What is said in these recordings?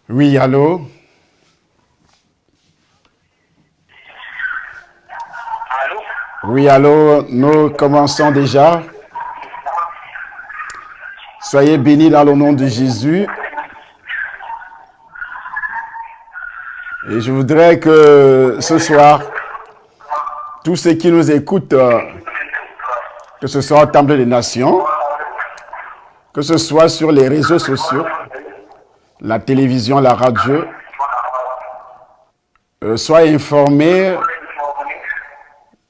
Oui, allô? Allô? Oui, allô, nous commençons déjà. Soyez bénis dans le nom de Jésus. Et je voudrais que ce soir, tous ceux qui nous écoutent, que ce soit au Temple des Nations, que ce soit sur les réseaux sociaux, la télévision, la radio, soient informés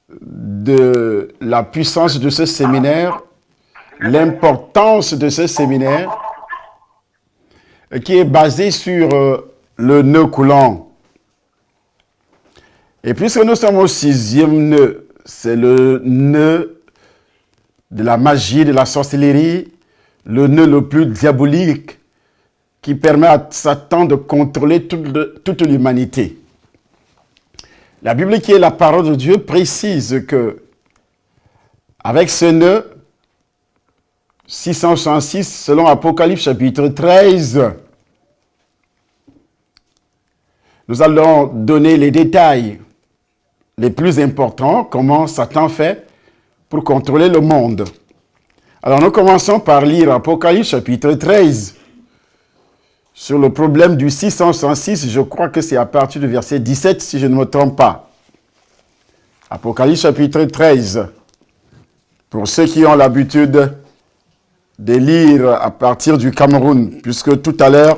de la puissance de ce séminaire, l'importance de ce séminaire, qui est basé sur le nœud coulant. Et puisque nous sommes au 6e nœud, c'est le nœud de la magie, de la sorcellerie, le nœud le plus diabolique qui permet à Satan de contrôler toute l'humanité. La Bible, qui est la parole de Dieu, précise que avec ce nœud, 666, selon Apocalypse chapitre 13, nous allons donner les détails les plus importants, comment Satan fait pour contrôler le monde. Alors nous commençons par lire Apocalypse chapitre 13. Sur le problème du 666, je crois que c'est à partir du verset 17, si je ne me trompe pas. Apocalypse chapitre 13. Pour ceux qui ont l'habitude de lire à partir du Cameroun, puisque tout à l'heure,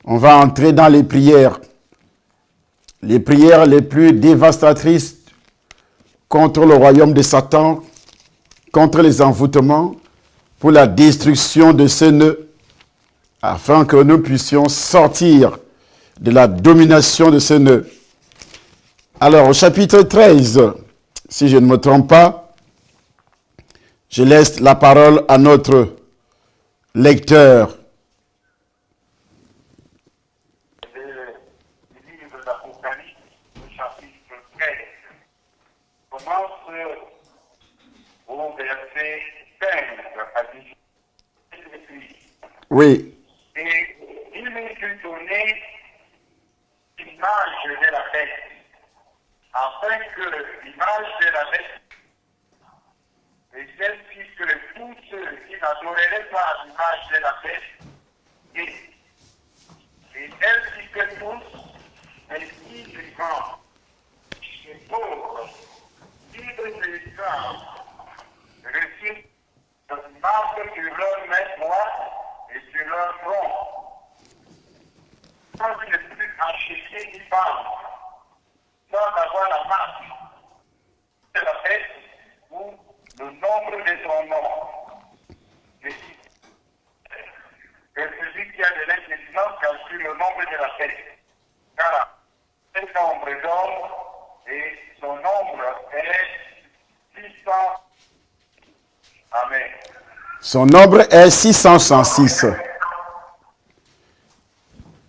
on va entrer dans les prières les plus dévastatrices contre le royaume de Satan, contre les envoûtements, pour la destruction de ce nœud, afin que nous puissions sortir de la domination de ce nœud. Alors, au chapitre 13, si je ne me trompe pas, je laisse la parole à notre lecteur. Le livre d'Apocalypse, chapitre 13, commence au verset 15 à 18. Oui. Et il me fut donné l'image de la bête, afin que l'image de la bête, et celle-ci que tous ceux qui n'adoreraient pas l'image de la bête, et celle-ci que tous, les vivants, les pauvres, libres et esclaves, reçurent une marque sur leur main droite et sur leur front. Quand il ne put acheter ni vendre, sans avoir la marque de la bête ou le nombre de son nom. Et celui qui a de l'intelligence calcule le nombre de la bête. Car un nombre d'hommes et son nombre est 600. Amen. Son nombre est 666.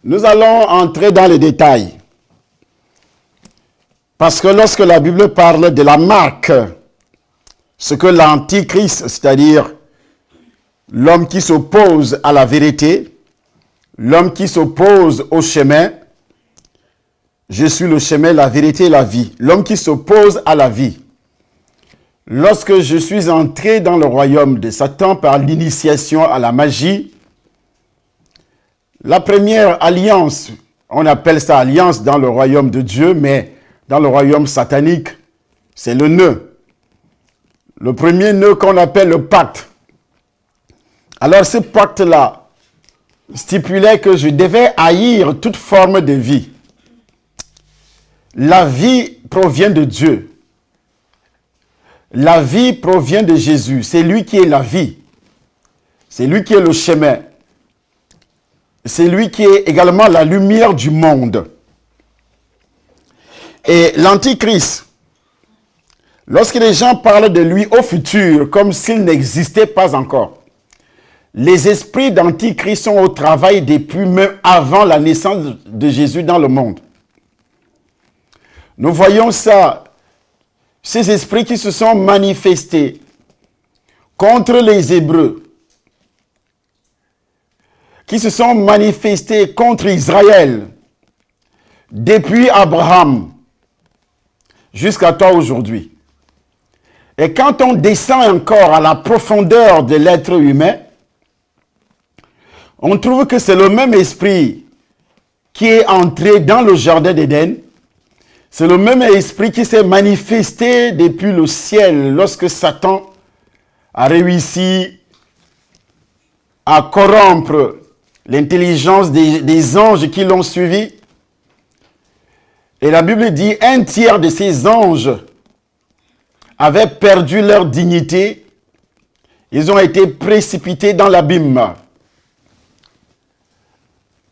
Nous allons entrer dans les détails. Parce que lorsque la Bible parle de la marque, ce que l'antichrist, c'est-à-dire l'homme qui s'oppose à la vérité, l'homme qui s'oppose au chemin, je suis le chemin, la vérité et la vie. L'homme qui s'oppose à la vie. Lorsque je suis entré dans le royaume de Satan par l'initiation à la magie, la première alliance, on appelle ça alliance dans le royaume de Dieu, mais dans le royaume satanique, c'est le nœud. Le premier nœud qu'on appelle le pacte. Alors ce pacte-là stipulait que je devais haïr toute forme de vie. La vie provient de Dieu. La vie provient de Jésus. C'est lui qui est la vie. C'est lui qui est le chemin. C'est lui qui est également la lumière du monde. Et l'Antichrist, lorsque les gens parlent de lui au futur, comme s'il n'existait pas encore, les esprits d'Antichrist sont au travail depuis même avant la naissance de Jésus dans le monde. Nous voyons ça, ces esprits qui se sont manifestés contre les Hébreux, qui se sont manifestés contre Israël depuis Abraham jusqu'à toi aujourd'hui. Et quand on descend encore à la profondeur de l'être humain, on trouve que c'est le même esprit qui est entré dans le jardin d'Éden. C'est le même esprit qui s'est manifesté depuis le ciel lorsque Satan a réussi à corrompre l'intelligence des anges qui l'ont suivi. Et la Bible dit un tiers de ces anges avaient perdu leur dignité. Ils ont été précipités dans l'abîme.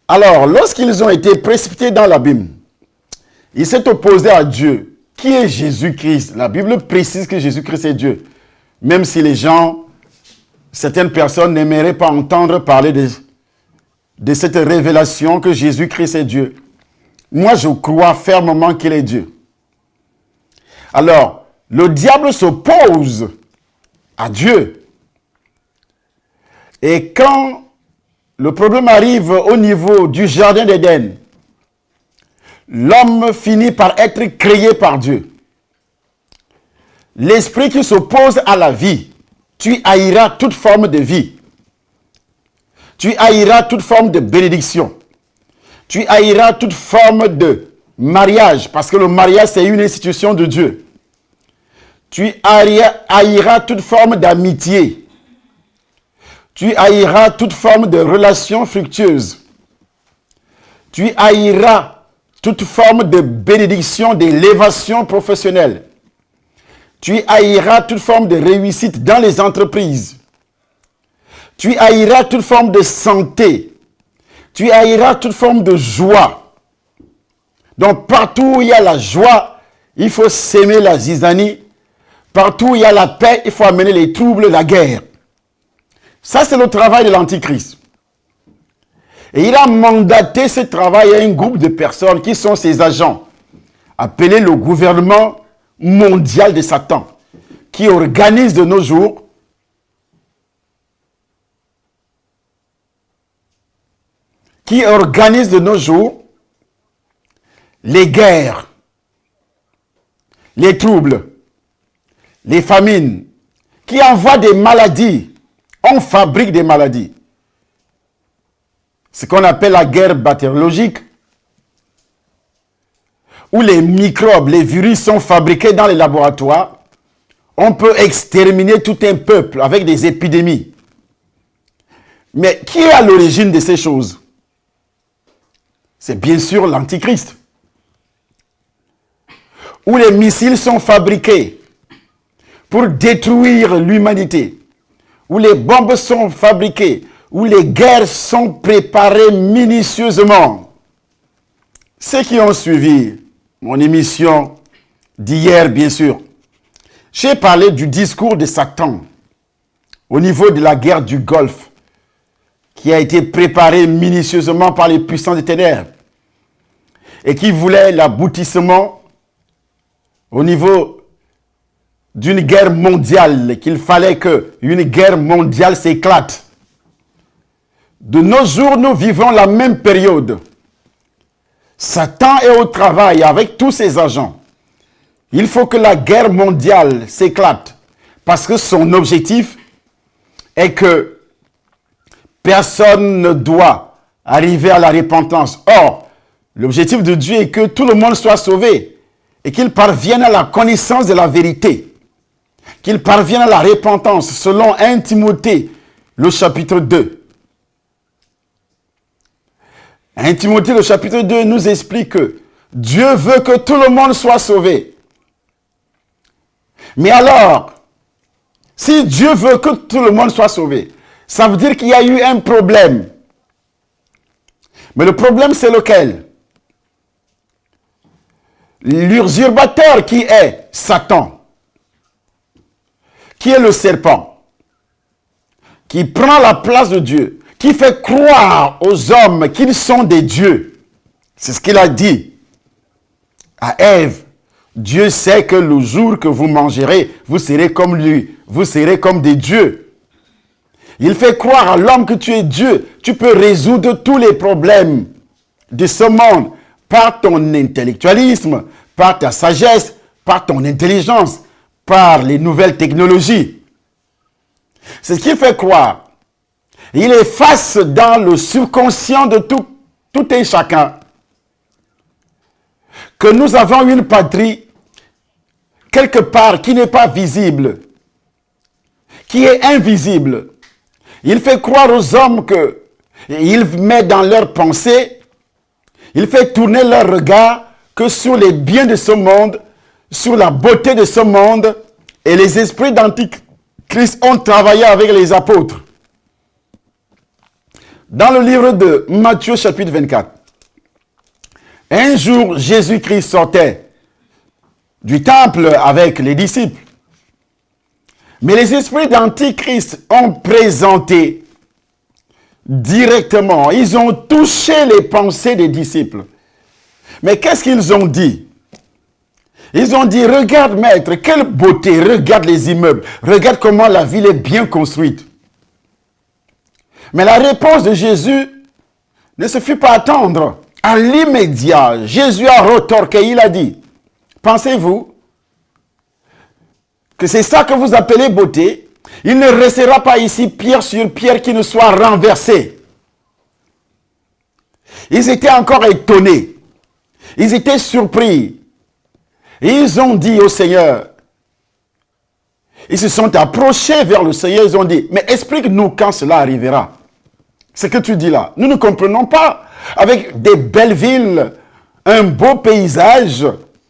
Alors, lorsqu'ils ont été précipités dans l'abîme, ils s'est opposé à Dieu. Qui est Jésus-Christ? La Bible précise que Jésus-Christ est Dieu. Même si les gens, certaines personnes n'aimeraient pas entendre parler de cette révélation que Jésus-Christ est Dieu. Moi, je crois fermement qu'il est Dieu. Alors, le diable s'oppose à Dieu. Et quand le problème arrive au niveau du jardin d'Éden, l'homme finit par être créé par Dieu. L'esprit qui s'oppose à la vie, tu haïras toute forme de vie. Tu haïras toute forme de bénédiction. Tu haïras toute forme de mariage, parce que le mariage, c'est une institution de Dieu. Tu haïras toute forme d'amitié. Tu haïras toute forme de relation fructueuse. Tu haïras toute forme de bénédiction, d'élévation professionnelle. Tu haïras toute forme de réussite dans les entreprises. Tu haïras toute forme de santé. Tu haïras toute forme de joie. Donc partout où il y a la joie, il faut s'aimer la zizanie. Partout où il y a la paix, il faut amener les troubles, la guerre. Ça, c'est le travail de l'Antichrist. Et il a mandaté ce travail à un groupe de personnes qui sont ses agents, appelés le gouvernement mondial de Satan, qui organise de nos jours les guerres, les troubles, les famines, qui envoient des maladies. On fabrique des maladies. Ce qu'on appelle la guerre bactériologique, où les microbes, les virus sont fabriqués dans les laboratoires. On peut exterminer tout un peuple avec des épidémies. Mais qui est à l'origine de ces choses? C'est bien sûr l'Antichrist. Où les missiles sont fabriqués pour détruire l'humanité. Où les bombes sont fabriquées. Où les guerres sont préparées minutieusement. Ceux qui ont suivi mon émission d'hier, bien sûr, j'ai parlé du discours de Satan au niveau de la guerre du Golfe qui a été préparée minutieusement par les puissants des ténèbres et qui voulait l'aboutissement au niveau d'une guerre mondiale, qu'il fallait qu'une guerre mondiale s'éclate. De nos jours, nous vivons la même période. Satan est au travail avec tous ses agents. Il faut que la guerre mondiale s'éclate parce que son objectif est que personne ne doit arriver à la repentance. Or, l'objectif de Dieu est que tout le monde soit sauvé et qu'il parvienne à la connaissance de la vérité, qu'il parvienne à la repentance selon 1 Timothée, le chapitre 2. 1 Timothée, le chapitre 2, nous explique que Dieu veut que tout le monde soit sauvé. Mais alors, si Dieu veut que tout le monde soit sauvé, ça veut dire qu'il y a eu un problème. Mais le problème, c'est lequel? L'usurpateur qui est Satan, qui est le serpent, qui prend la place de Dieu, qui fait croire aux hommes qu'ils sont des dieux. C'est ce qu'il a dit à Ève. Dieu sait que le jour que vous mangerez, vous serez comme lui. Vous serez comme des dieux. Il fait croire à l'homme que tu es Dieu. Tu peux résoudre tous les problèmes de ce monde par ton intellectualisme, par ta sagesse, par ton intelligence, par les nouvelles technologies. C'est ce qu'il fait croire. Il efface dans le subconscient de tout et chacun que nous avons une patrie quelque part qui n'est pas visible, qui est invisible. Il fait croire aux hommes que il met dans leurs pensées, il fait tourner leur regard que sur les biens de ce monde, sur la beauté de ce monde, et les esprits d'Antichrist ont travaillé avec les apôtres. Dans le livre de Matthieu chapitre 24, un jour Jésus-Christ sortait du temple avec les disciples. Mais les esprits d'Antichrist ont présenté directement, ils ont touché les pensées des disciples. Mais qu'est-ce qu'ils ont dit? Ils ont dit, regarde maître, quelle beauté, regarde les immeubles, regarde comment la ville est bien construite. Mais la réponse de Jésus ne se fit pas attendre. À l'immédiat, Jésus a retorqué, il a dit, pensez-vous que c'est ça que vous appelez beauté? Il ne restera pas ici pierre sur pierre qui ne soit renversée. Ils étaient encore étonnés. Ils étaient surpris. Et ils ont dit au Seigneur, ils se sont approchés vers le Seigneur, ils ont dit, mais explique-nous quand cela arrivera. Ce que tu dis là, nous ne comprenons pas. Avec des belles villes, un beau paysage,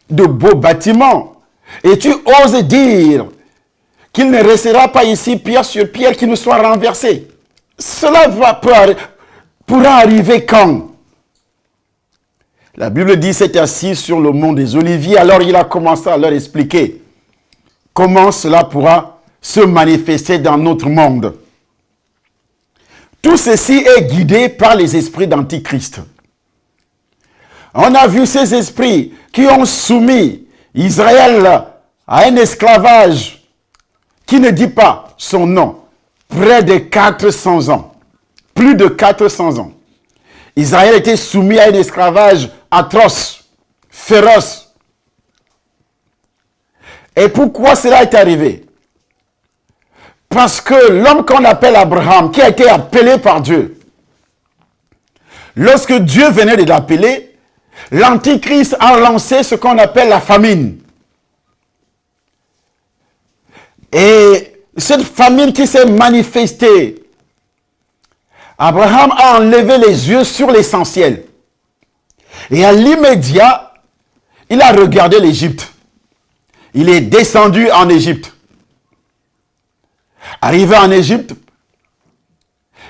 de beaux bâtiments. Et tu oses dire qu'il ne restera pas ici pierre sur pierre qui ne soit renversé. Cela pourra arriver quand? La Bible dit s'est assis sur le mont des Oliviers, alors il a commencé à leur expliquer comment cela pourra se manifester dans notre monde. Tout ceci est guidé par les esprits d'Antichrist. On a vu ces esprits qui ont soumis Israël à un esclavage qui ne dit pas son nom. Près de 400 ans. Plus de 400 ans. Israël était soumis à un esclavage atroce, féroce. Et pourquoi cela est arrivé? Parce que l'homme qu'on appelle Abraham, qui a été appelé par Dieu, lorsque Dieu venait de l'appeler, l'Antichrist a lancé ce qu'on appelle la famine. Et cette famine qui s'est manifestée, Abraham a enlevé les yeux sur l'essentiel. Et à l'immédiat, il a regardé l'Égypte. Il est descendu en Égypte. Arrivé en Égypte,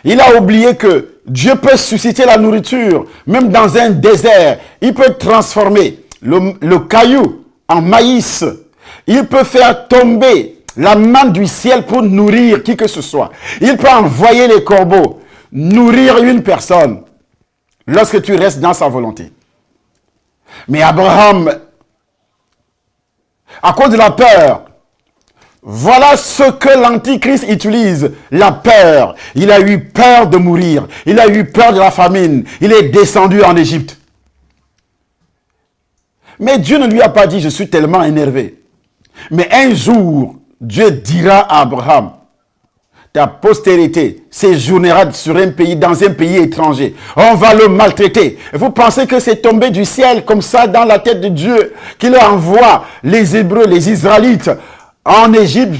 il a oublié que Dieu peut susciter la nourriture, même dans un désert. Il peut transformer le caillou en maïs. Il peut faire tomber la manne du ciel pour nourrir qui que ce soit. Il peut envoyer les corbeaux, nourrir une personne, lorsque tu restes dans sa volonté. Mais Abraham, à cause de la peur, voilà ce que l'Antichrist utilise, la peur. Il a eu peur de mourir. Il a eu peur de la famine. Il est descendu en Égypte. Mais Dieu ne lui a pas dit, je suis tellement énervé. Mais un jour, Dieu dira à Abraham, ta postérité séjournera dans un pays étranger. On va le maltraiter. Et vous pensez que c'est tombé du ciel comme ça dans la tête de Dieu qu'il envoie les Hébreux, les Israélites en Égypte,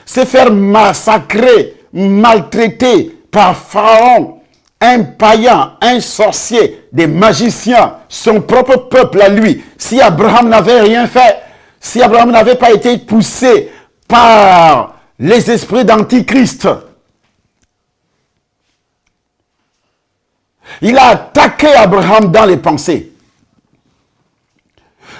se faire massacrer, maltraiter par Pharaon, un païen, un sorcier, des magiciens, son propre peuple à lui. Si Abraham n'avait rien fait, si Abraham n'avait pas été poussé par les esprits d'Antichrist, il a attaqué Abraham dans les pensées.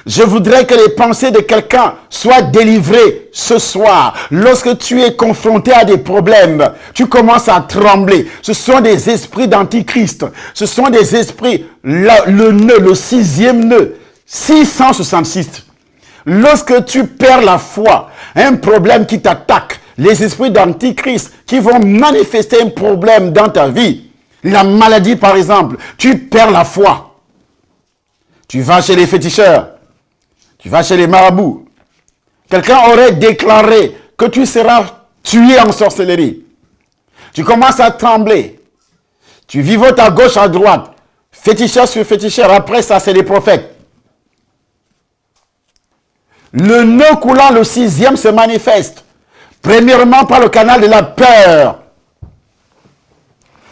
Je voudrais que les pensées de quelqu'un soient délivrées ce soir. Lorsque tu es confronté à des problèmes, tu commences à trembler. Ce sont des esprits d'Antichrist. Ce sont des esprits, le nœud, le 6e nœud, 666. Lorsque tu perds la foi, un problème qui t'attaque, les esprits d'antichrist qui vont manifester un problème dans ta vie. La maladie, par exemple, tu perds la foi. Tu vas chez les féticheurs, tu vas chez les marabouts. Quelqu'un aurait déclaré que tu seras tué en sorcellerie. Tu commences à trembler. Tu vivotes à gauche, à droite. Féticheur sur féticheur. Après ça, c'est les prophètes. Le nœud coulant, le 6e, se manifeste. Premièrement, par le canal de la peur.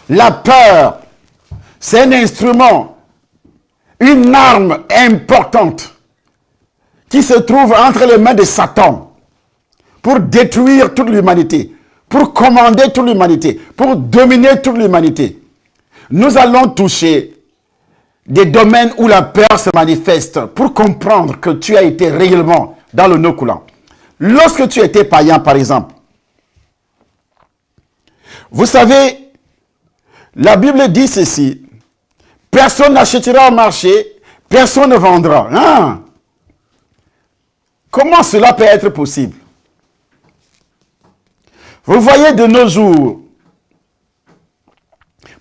La peur, c'est un instrument, une arme importante qui se trouve entre les mains de Satan pour détruire toute l'humanité, pour commander toute l'humanité, pour dominer toute l'humanité. Nous allons toucher des domaines où la peur se manifeste pour comprendre que tu as été réellement dans le nœud coulant. Lorsque tu étais païen, par exemple, vous savez, la Bible dit ceci, personne n'achètera au marché, personne ne vendra. Hein? Comment cela peut être possible? Vous voyez, de nos jours,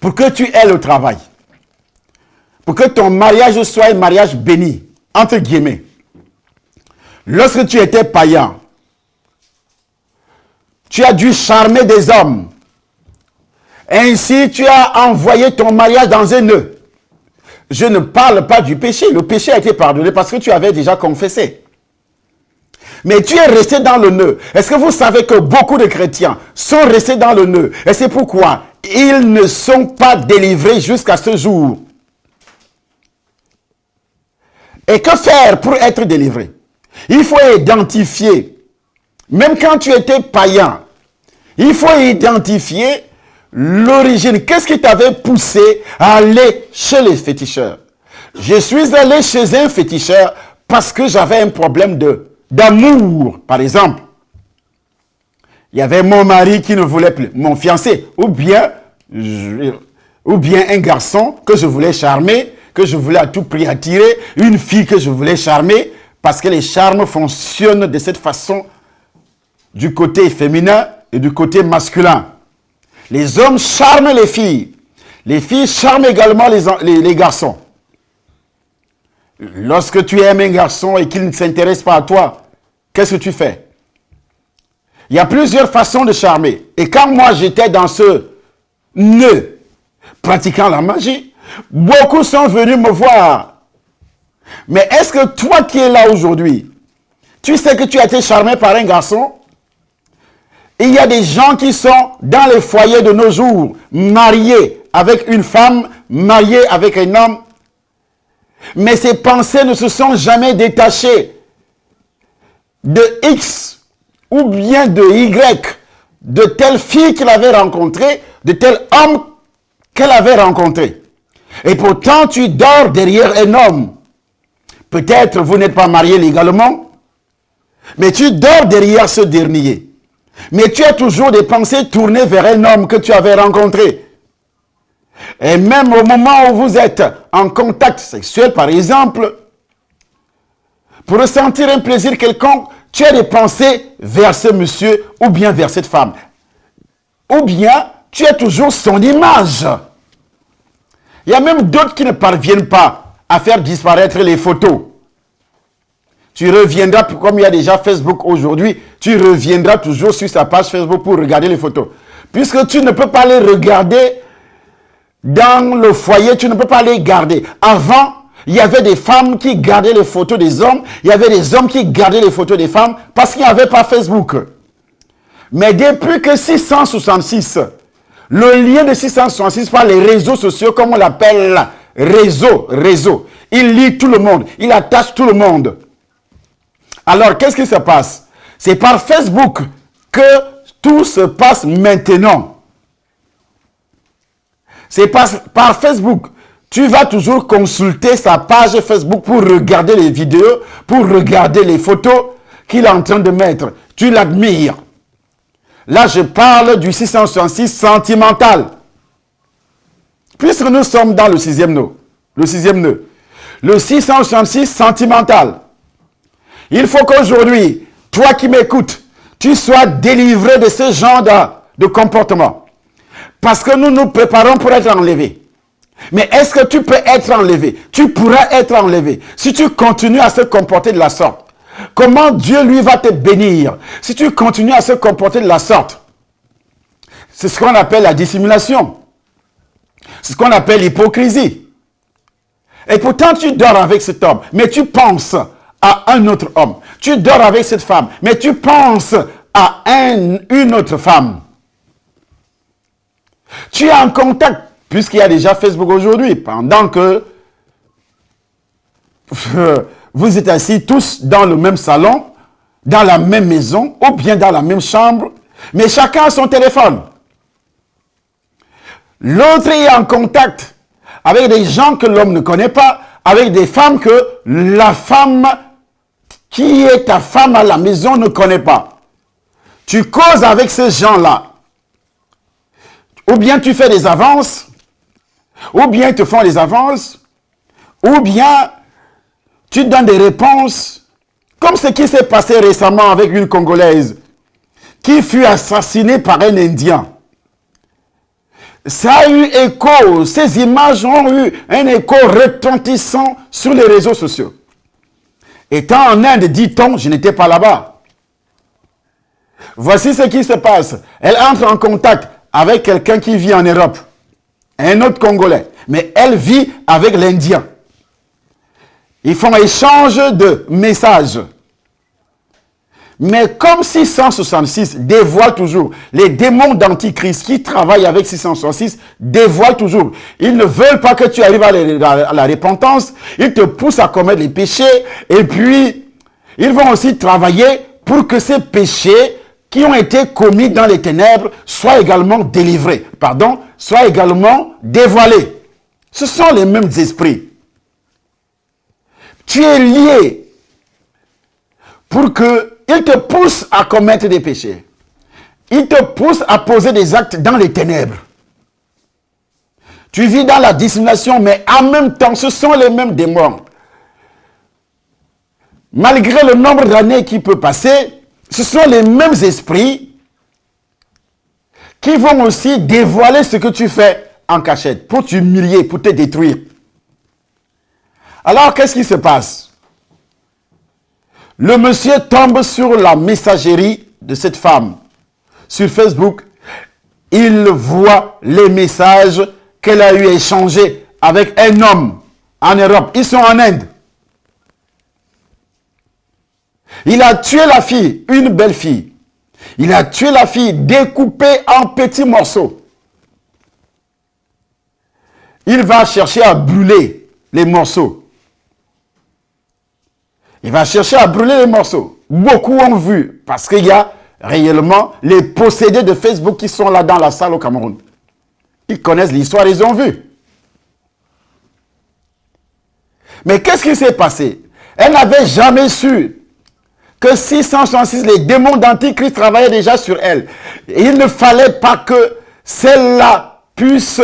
pour que tu aies le travail, pour que ton mariage soit un mariage béni, entre guillemets, lorsque tu étais païen, tu as dû charmer des hommes. Ainsi, tu as envoyé ton mariage dans un nœud. Je ne parle pas du péché. Le péché a été pardonné parce que tu avais déjà confessé. Mais tu es resté dans le nœud. Est-ce que vous savez que beaucoup de chrétiens sont restés dans le nœud? Et c'est pourquoi ils ne sont pas délivrés jusqu'à ce jour. Et que faire pour être délivré? Il faut identifier, même quand tu étais païen, il faut identifier l'origine. Qu'est-ce qui t'avait poussé à aller chez les féticheurs? Je suis allé chez un féticheur parce que j'avais un problème d'amour, par exemple. Il y avait mon mari qui ne voulait plus, mon fiancé, ou bien un garçon que je voulais charmer, que je voulais à tout prix attirer, une fille que je voulais charmer, parce que les charmes fonctionnent de cette façon du côté féminin et du côté masculin. Les hommes charment les filles charment également les garçons. Lorsque tu aimes un garçon et qu'il ne s'intéresse pas à toi, qu'est-ce que tu fais? Il y a plusieurs façons de charmer. Et quand moi j'étais dans ce nœud, pratiquant la magie, beaucoup sont venus me voir. Mais est-ce que toi qui es là aujourd'hui, tu sais que tu as été charmé par un garçon? Il y a des gens qui sont dans les foyers de nos jours, mariés avec une femme, mariés avec un homme. Mais ces pensées ne se sont jamais détachées de X ou bien de Y, de telle fille qu'il avait rencontrée, de tel homme qu'elle avait rencontré. Et pourtant, tu dors derrière un homme. Peut-être vous n'êtes pas marié légalement, mais tu dors derrière ce dernier. Mais tu as toujours des pensées tournées vers un homme que tu avais rencontré. Et même au moment où vous êtes en contact sexuel, par exemple, pour ressentir un plaisir quelconque, tu as des pensées vers ce monsieur ou bien vers cette femme. Ou bien, tu as toujours son image. Il y a même d'autres qui ne parviennent pas à faire disparaître les photos. Tu reviendras, comme il y a déjà Facebook aujourd'hui, tu reviendras toujours sur sa page Facebook pour regarder les photos. Puisque tu ne peux pas les regarder dans le foyer, tu ne peux pas les garder. Avant, il y avait des femmes qui gardaient les photos des hommes, il y avait des hommes qui gardaient les photos des femmes parce qu'il n'y avait pas Facebook. Mais depuis que 666, le lien de 666 par les réseaux sociaux, comme on l'appelle, réseau, il lie tout le monde, il attache tout le monde. Alors, qu'est-ce qui se passe? C'est par Facebook que tout se passe maintenant. C'est par Facebook. Tu vas toujours consulter sa page Facebook pour regarder les vidéos, pour regarder les photos qu'il est en train de mettre. Tu l'admires. Là, je parle du 666 sentimental. Puisque nous sommes dans le sixième nœud. Le 666 sentimental. Il faut qu'aujourd'hui, toi qui m'écoutes, tu sois délivré de ce genre de comportement. Parce que nous nous préparons pour être enlevés. Mais est-ce que tu peux être enlevé? Tu pourras être enlevé si tu continues à se comporter de la sorte. Comment Dieu, lui, va te bénir si tu continues à se comporter de la sorte? C'est ce qu'on appelle la dissimulation. C'est ce qu'on appelle l'hypocrisie. Et pourtant, tu dors avec cet homme, mais tu penses à un autre homme. Tu dors avec cette femme, mais tu penses à une autre femme. Tu es en contact, puisqu'il y a déjà Facebook aujourd'hui, pendant que vous êtes assis tous dans le même salon, dans la même maison, ou bien dans la même chambre, mais chacun a son téléphone. L'autre est en contact avec des gens que l'homme ne connaît pas, avec des femmes que la femme qui est ta femme à la maison ne connaît pas. Tu causes avec ces gens-là. Ou bien tu fais des avances, ou bien ils te font des avances, ou bien tu donnes des réponses, comme ce qui s'est passé récemment avec une Congolaise qui fut assassinée par un Indien. Ça a eu écho, ces images ont eu un écho retentissant sur les réseaux sociaux. Étant en Inde, dit-on, je n'étais pas là-bas. Voici ce qui se passe. Elle entre en contact avec quelqu'un qui vit en Europe, un autre Congolais, mais elle vit avec l'Indien. Ils font échange de messages. Mais comme 666 dévoile toujours, les démons d'Antichrist qui travaillent avec 666 dévoilent toujours. Ils ne veulent pas que tu arrives à la repentance. Ils te poussent à commettre les péchés. Et puis, ils vont aussi travailler pour que ces péchés qui ont été commis dans les ténèbres soient également délivrés. Soient également dévoilés. Ce sont les mêmes esprits. Tu es lié pour qu'ils te poussent à commettre des péchés. Ils te poussent à poser des actes dans les ténèbres. Tu vis dans la dissimulation, mais en même temps, ce sont les mêmes démons. Malgré le nombre d'années qui peut passer, ce sont les mêmes esprits qui vont aussi dévoiler ce que tu fais en cachette, pour t'humilier, pour te détruire. Alors, qu'est-ce qui se passe? Le monsieur tombe sur la messagerie de cette femme sur Facebook. Il voit les messages qu'elle a eu échangés avec un homme en Europe. Ils sont en Inde. Il a tué la fille, une belle fille. Il a tué la fille découpée en petits morceaux. Il va chercher à brûler les morceaux. Il va chercher à brûler les morceaux. Beaucoup ont vu, parce qu'il y a réellement les possédés de Facebook qui sont là dans la salle au Cameroun. Ils connaissent l'histoire, ils ont vu. Mais qu'est-ce qui s'est passé? Elle n'avait jamais su que 666, les démons d'Antichrist travaillaient déjà sur elle. Et il ne fallait pas que celle-là puisse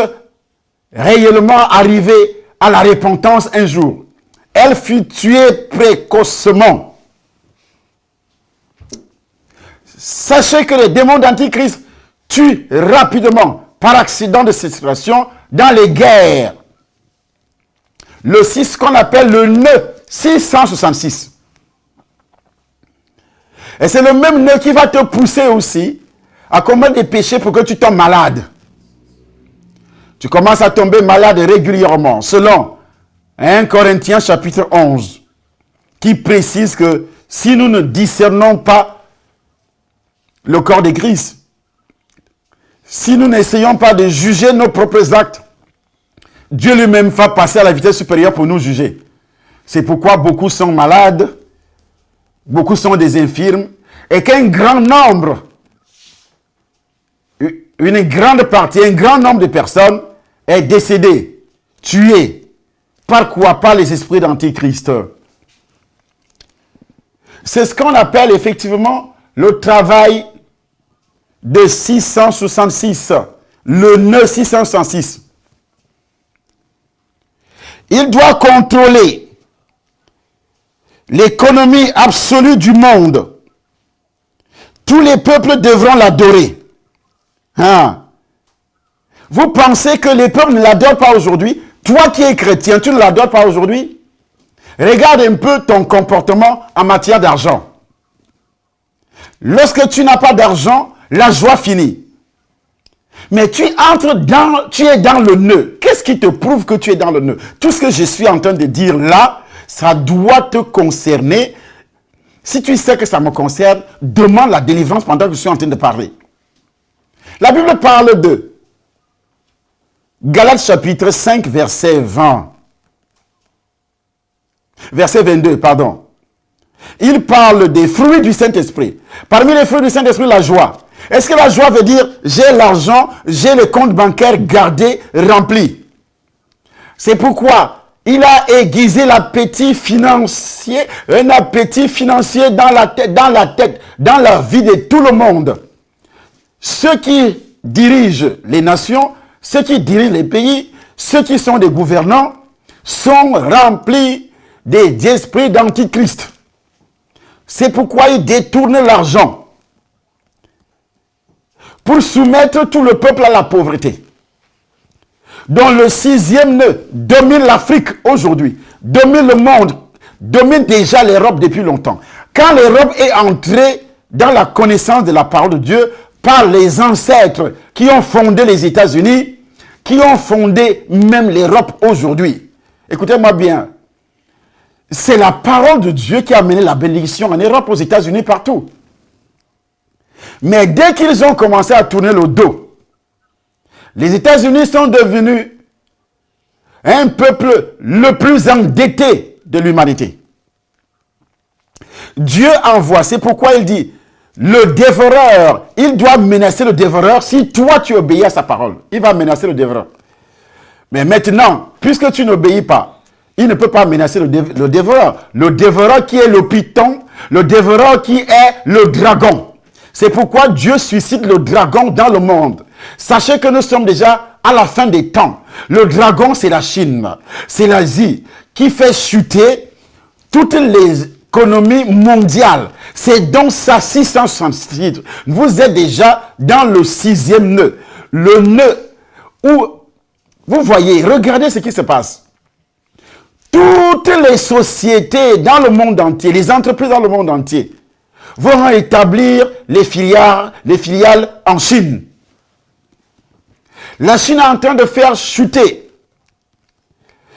réellement arriver à la repentance un jour. Elle fut tuée précocement. Sachez que les démons d'Antichrist tuent rapidement, par accident de cette situation, dans les guerres. Le 6 qu'on appelle le nœud 666. Et c'est le même nœud qui va te pousser aussi à commettre des péchés pour que tu tombes malade. Tu commences à tomber malade régulièrement, selon 1 Corinthiens chapitre 11, qui précise que si nous ne discernons pas le corps de Christ, si nous n'essayons pas de juger nos propres actes, Dieu lui-même va passer à la vitesse supérieure pour nous juger. C'est pourquoi beaucoup sont malades, beaucoup sont des infirmes, et qu'un grand nombre, une grande partie, un grand nombre de personnes est décédé, tué. Par quoi? Par les esprits d'Antichrist. C'est ce qu'on appelle effectivement le travail de 666, le nœud 666. Il doit contrôler l'économie absolue du monde, tous les peuples devront l'adorer. Hein? Vous pensez que les peuples ne l'adorent pas aujourd'hui? Toi qui es chrétien, tu ne l'adores pas aujourd'hui? Regarde un peu ton comportement en matière d'argent. Lorsque tu n'as pas d'argent, la joie finit. Mais tu es dans le nœud. Qu'est-ce qui te prouve que tu es dans le nœud? Tout ce que je suis en train de dire là, ça doit te concerner. Si tu sais que ça me concerne, demande la délivrance pendant que je suis en train de parler. La Bible parle de Galates chapitre 5, verset 20. Verset 22, pardon. Il parle des fruits du Saint-Esprit. Parmi les fruits du Saint-Esprit, la joie. Est-ce que la joie veut dire j'ai l'argent, j'ai le compte bancaire gardé, rempli? C'est pourquoi il a aiguisé l'appétit financier, un appétit financier dans la tête, dans la vie de tout le monde. Ceux qui dirigent les nations, ceux qui dirigent les pays, ceux qui sont des gouvernants, sont remplis d'esprits d'antichrist. C'est pourquoi ils détournent l'argent pour soumettre tout le peuple à la pauvreté. Dont le 6e nœud domine l'Afrique aujourd'hui, domine le monde, domine déjà l'Europe depuis longtemps. Quand l'Europe est entrée dans la connaissance de la parole de Dieu par les ancêtres qui ont fondé les États-Unis, qui ont fondé même l'Europe aujourd'hui. Écoutez-moi bien, c'est la parole de Dieu qui a amené la bénédiction en Europe, aux États-Unis, partout. Mais dès qu'ils ont commencé à tourner le dos, les États-Unis sont devenus un peuple le plus endetté de l'humanité. Dieu envoie, c'est pourquoi il dit, le dévoreur, il doit menacer le dévoreur si toi tu obéis à sa parole. Il va menacer le dévoreur. Mais maintenant, puisque tu n'obéis pas, il ne peut pas menacer le dévoreur. Le dévoreur qui est le python, le dévoreur qui est le dragon. C'est pourquoi Dieu suscite le dragon dans le monde. Sachez que nous sommes déjà à la fin des temps. Le dragon, c'est la Chine, c'est l'Asie, qui fait chuter toutes les économies mondiales. C'est donc ça, 666. Vous êtes déjà dans le 6e nœud. Le nœud où, vous voyez, regardez ce qui se passe. Toutes les sociétés dans le monde entier, les entreprises dans le monde entier, vont établir les filiales en Chine. La Chine est en train de faire chuter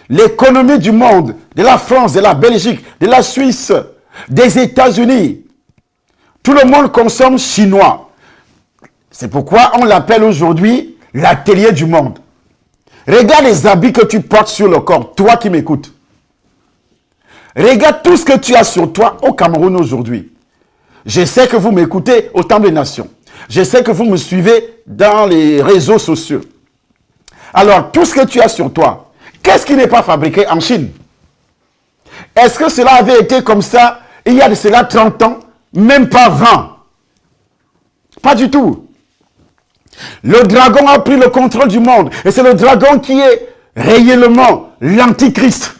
l'économie du monde, de la France, de la Belgique, de la Suisse, des États-Unis. Tout le monde consomme chinois. C'est pourquoi on l'appelle aujourd'hui l'atelier du monde. Regarde les habits que tu portes sur le corps, toi qui m'écoutes. Regarde tout ce que tu as sur toi au Cameroun aujourd'hui. Je sais que vous m'écoutez au Temple des Nations. Je sais que vous me suivez dans les réseaux sociaux. Alors, tout ce que tu as sur toi, qu'est-ce qui n'est pas fabriqué en Chine? Est-ce que cela avait été comme ça il y a de cela 30 ans? Même pas 20. Pas du tout. Le dragon a pris le contrôle du monde. Et c'est le dragon qui est réellement l'antichrist.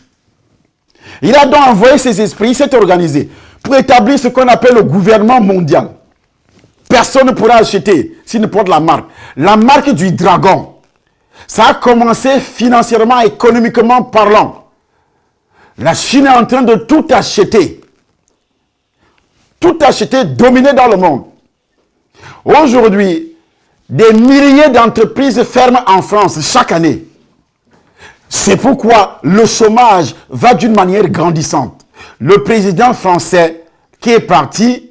Il a donc envoyé ses esprits, il s'est organisé pour établir ce qu'on appelle le gouvernement mondial. Personne ne pourra acheter s'il ne porte la marque. La marque du dragon. Ça a commencé financièrement, économiquement parlant. La Chine est en train de tout acheter. Tout acheter, dominer dans le monde. Aujourd'hui, des milliers d'entreprises ferment en France chaque année. C'est pourquoi le chômage va d'une manière grandissante. Le président français qui est parti,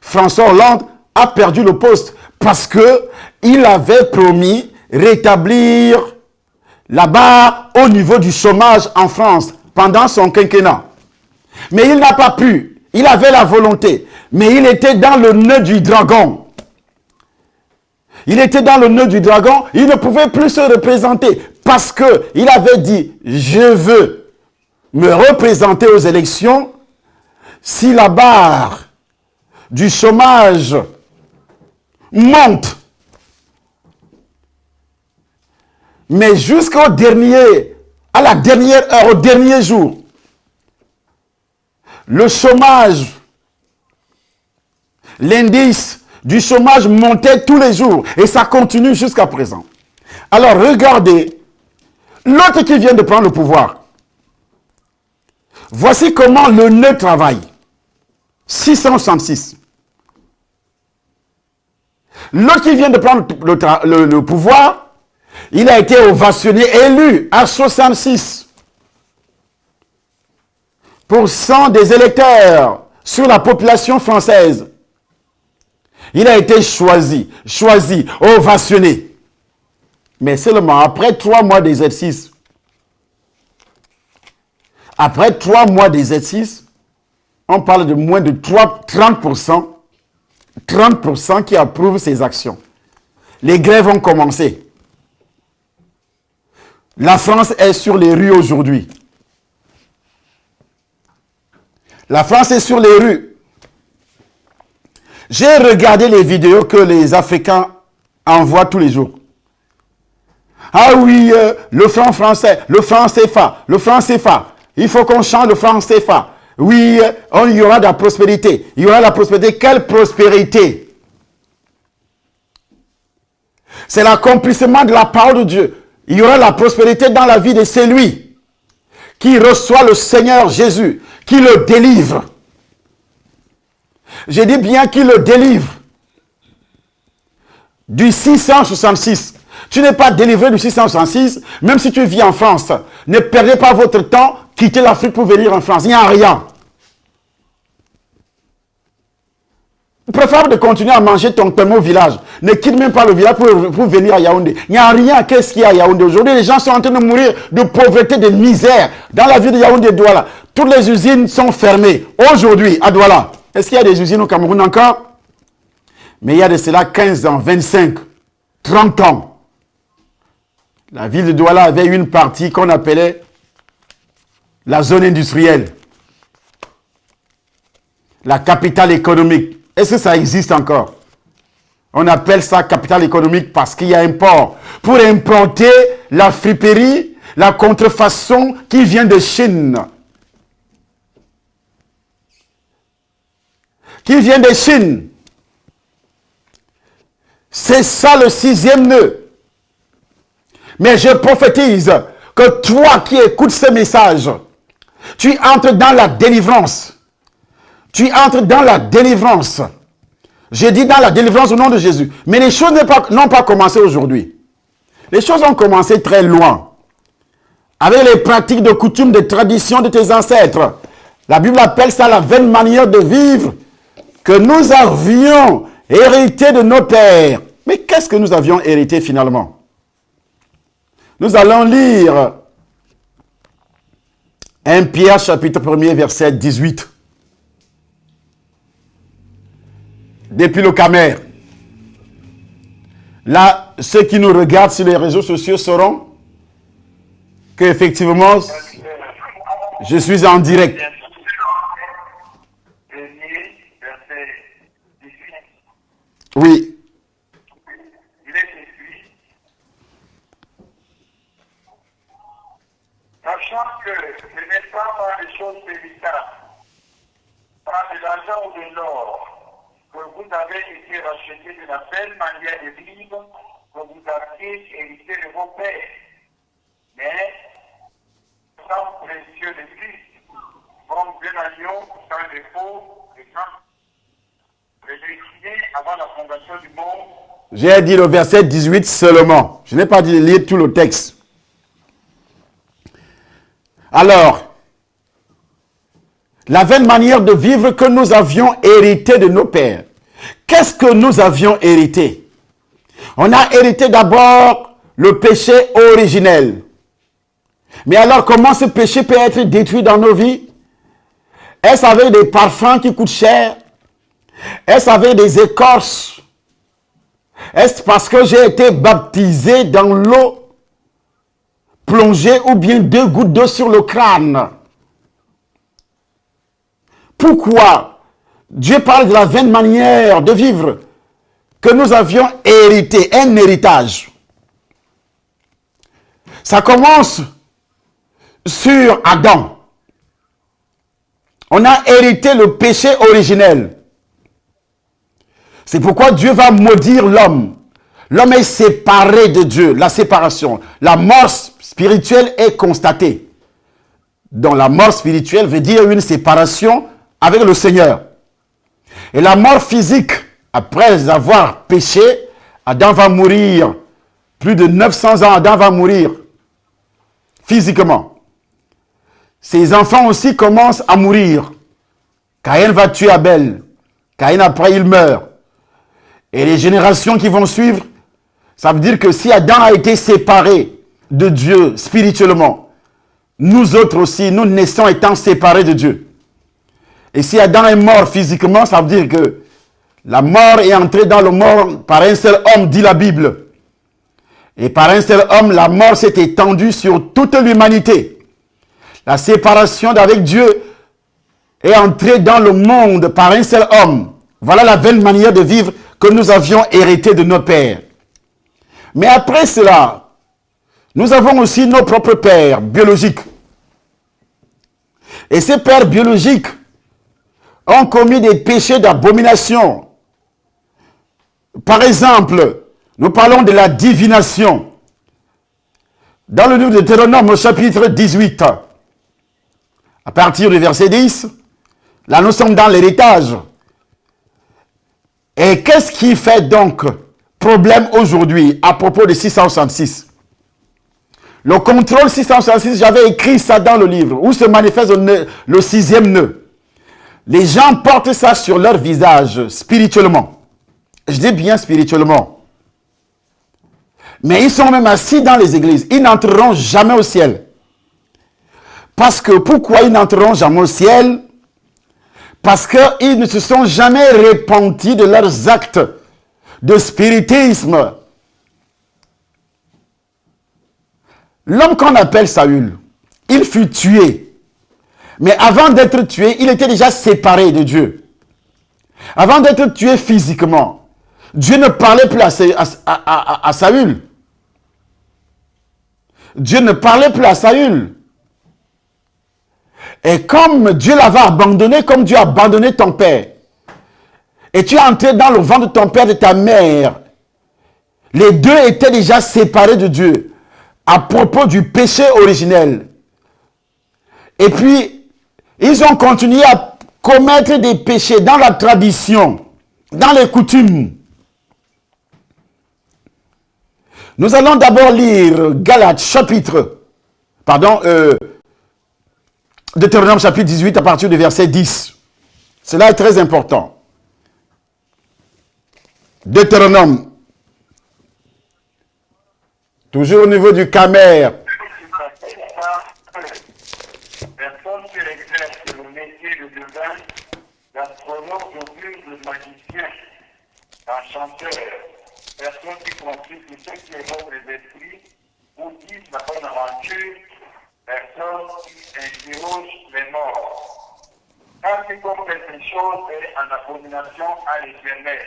François Hollande, a perdu le poste parce qu'il avait promis rétablir la barre au niveau du chômage en France pendant son quinquennat. Mais il n'a pas pu. Il avait la volonté, mais il était dans le nœud du dragon. Il était dans le nœud du dragon, il ne pouvait plus se représenter parce qu'il avait dit « Je veux me représenter aux élections si la barre du chômage monte. » Mais jusqu'au dernier, à la dernière heure, au dernier jour, le chômage L'indice du chômage montait tous les jours et ça continue jusqu'à présent. Alors regardez, l'autre qui vient de prendre le pouvoir. Voici comment le nœud travaille. 666. L'autre qui vient de prendre le pouvoir, il a été ovationné, élu à 66% des électeurs sur la population française. Il a été choisi, ovationné. Mais seulement après 3 mois d'exercice. Après 3 mois d'exercice, on parle de moins de 30%. 30% qui approuvent ces actions. Les grèves ont commencé. La France est sur les rues aujourd'hui. La France est sur les rues. J'ai regardé les vidéos que les Africains envoient tous les jours. Ah oui, le franc français, le franc CFA, le franc CFA. Il faut qu'on change le franc CFA. Oui, il y aura de la prospérité. Il y aura de la prospérité. Quelle prospérité? C'est l'accomplissement de la parole de Dieu. Il y aura de la prospérité dans la vie de celui qui reçoit le Seigneur Jésus, qui le délivre. Je dis bien qu'il le délivre du 666. Tu n'es pas délivré du 666, même si tu vis en France. Ne perdez pas votre temps, quittez l'Afrique pour venir en France. Il n'y a rien. Préfère de continuer à manger ton pain au village. Ne quitte même pas le village pour venir à Yaoundé. Il n'y a rien. Qu'est-ce qu'il y a à Yaoundé? Aujourd'hui, les gens sont en train de mourir de pauvreté, de misère. Dans la ville de Yaoundé et Douala, toutes les usines sont fermées. Aujourd'hui, à Douala, est-ce qu'il y a des usines au Cameroun encore? Mais il y a de cela 15 ans, 25, 30 ans. La ville de Douala avait une partie qu'on appelait la zone industrielle. La capitale économique. Est-ce que ça existe encore? On appelle ça capitale économique parce qu'il y a un port. Pour importer la friperie, la contrefaçon qui vient de Chine. Qui vient de Chine. C'est ça le 6e nœud. Mais je prophétise que toi qui écoutes ce message, tu entres dans la délivrance. Tu entres dans la délivrance. J'ai dit dans la délivrance au nom de Jésus. Mais les choses n'ont pas commencé aujourd'hui. Les choses ont commencé très loin. Avec les pratiques de coutumes, de traditions de tes ancêtres. La Bible appelle ça la vaine manière de vivre que nous avions hérité de nos pères. Mais qu'est-ce que nous avions hérité finalement? Nous allons lire 1 Pierre chapitre 1er verset 18. Depuis le Camer. Là, ceux qui nous regardent sur les réseaux sociaux sauront qu'effectivement, je suis en direct. Oui. Sachant que ce n'est pas par des choses périsssables, par de l'argent ou de l'or, que vous avez été rachetés de la belle manière de vivre que vous aviez hérité de vos pères, mais sang précieux de Christ, comme de l'agneau, sans défaut, et sans prédestiné avant la fondation du monde. J'ai dit le verset 18 seulement. Je n'ai pas dit de lire tout le texte. Alors, la vaine manière de vivre que nous avions hérité de nos pères. Qu'est-ce que nous avions hérité? On a hérité d'abord le péché originel. Mais alors, comment ce péché peut être détruit dans nos vies? Est-ce avec des parfums qui coûtent cher? Est-ce avec des écorces? Est-ce parce que j'ai été baptisé dans l'eau plongé ou bien 2 gouttes d'eau sur le crâne? Pourquoi Dieu parle de la vaine manière de vivre que nous avions hérité, un héritage? Ça commence sur Adam. On a hérité le péché originel. C'est pourquoi Dieu va maudire l'homme. L'homme est séparé de Dieu, la séparation. La mort spirituelle est constatée. Donc la mort spirituelle veut dire une séparation avec le Seigneur. Et la mort physique, après avoir péché, Adam va mourir. Plus de 900 ans, Adam va mourir physiquement. Ses enfants aussi commencent à mourir. Caïn va tuer Abel. Caïn, après, il meurt. Et les générations qui vont suivre, ça veut dire que si Adam a été séparé de Dieu spirituellement, nous autres aussi, nous naissons étant séparés de Dieu. Et si Adam est mort physiquement, ça veut dire que la mort est entrée dans le monde par un seul homme, dit la Bible. Et par un seul homme, la mort s'est étendue sur toute l'humanité. La séparation d'avec Dieu est entrée dans le monde par un seul homme. Voilà la vaine manière de vivre que nous avions hérité de nos pères. Mais après cela, nous avons aussi nos propres pères biologiques. Et ces pères biologiques ont commis des péchés d'abomination. Par exemple, nous parlons de la divination. Dans le livre de Deutéronome, au chapitre 18, à partir du verset 10, là nous sommes dans l'héritage. Et qu'est-ce qui fait donc problème aujourd'hui à propos de 666? Le contrôle 666, j'avais écrit ça dans le livre, où se manifeste le sixième nœud. Les gens portent ça sur leur visage spirituellement. Je dis bien spirituellement. Mais ils sont même assis dans les églises. Ils n'entreront jamais au ciel. Parce que, pourquoi ils n'entreront jamais au ciel? Parce qu'ils ne se sont jamais repentis de leurs actes de spiritisme. L'homme qu'on appelle Saül, il fut tué. Mais avant d'être tué, il était déjà séparé de Dieu. Avant d'être tué physiquement, Dieu ne parlait plus à Saül. Dieu ne parlait plus à Saül. Et comme Dieu l'avait abandonné, comme Dieu a abandonné ton père, et tu es entré dans le ventre de ton père et de ta mère, les deux étaient déjà séparés de Dieu à propos du péché originel. Et puis, ils ont continué à commettre des péchés dans la tradition, dans les coutumes. Nous allons d'abord lire Deutéronome chapitre 18 à partir du verset 10. Cela est très important. Deutéronome, toujours au niveau du camère. Personne qui exerce le métier de devin, d'astronome, de magicien, d'enchanteur, personne qui consulte ce qui évoque les esprits ou qui la bonne aventure, personne qui interroge les morts. Quand comme quelque chose est en abomination à l'Éternel.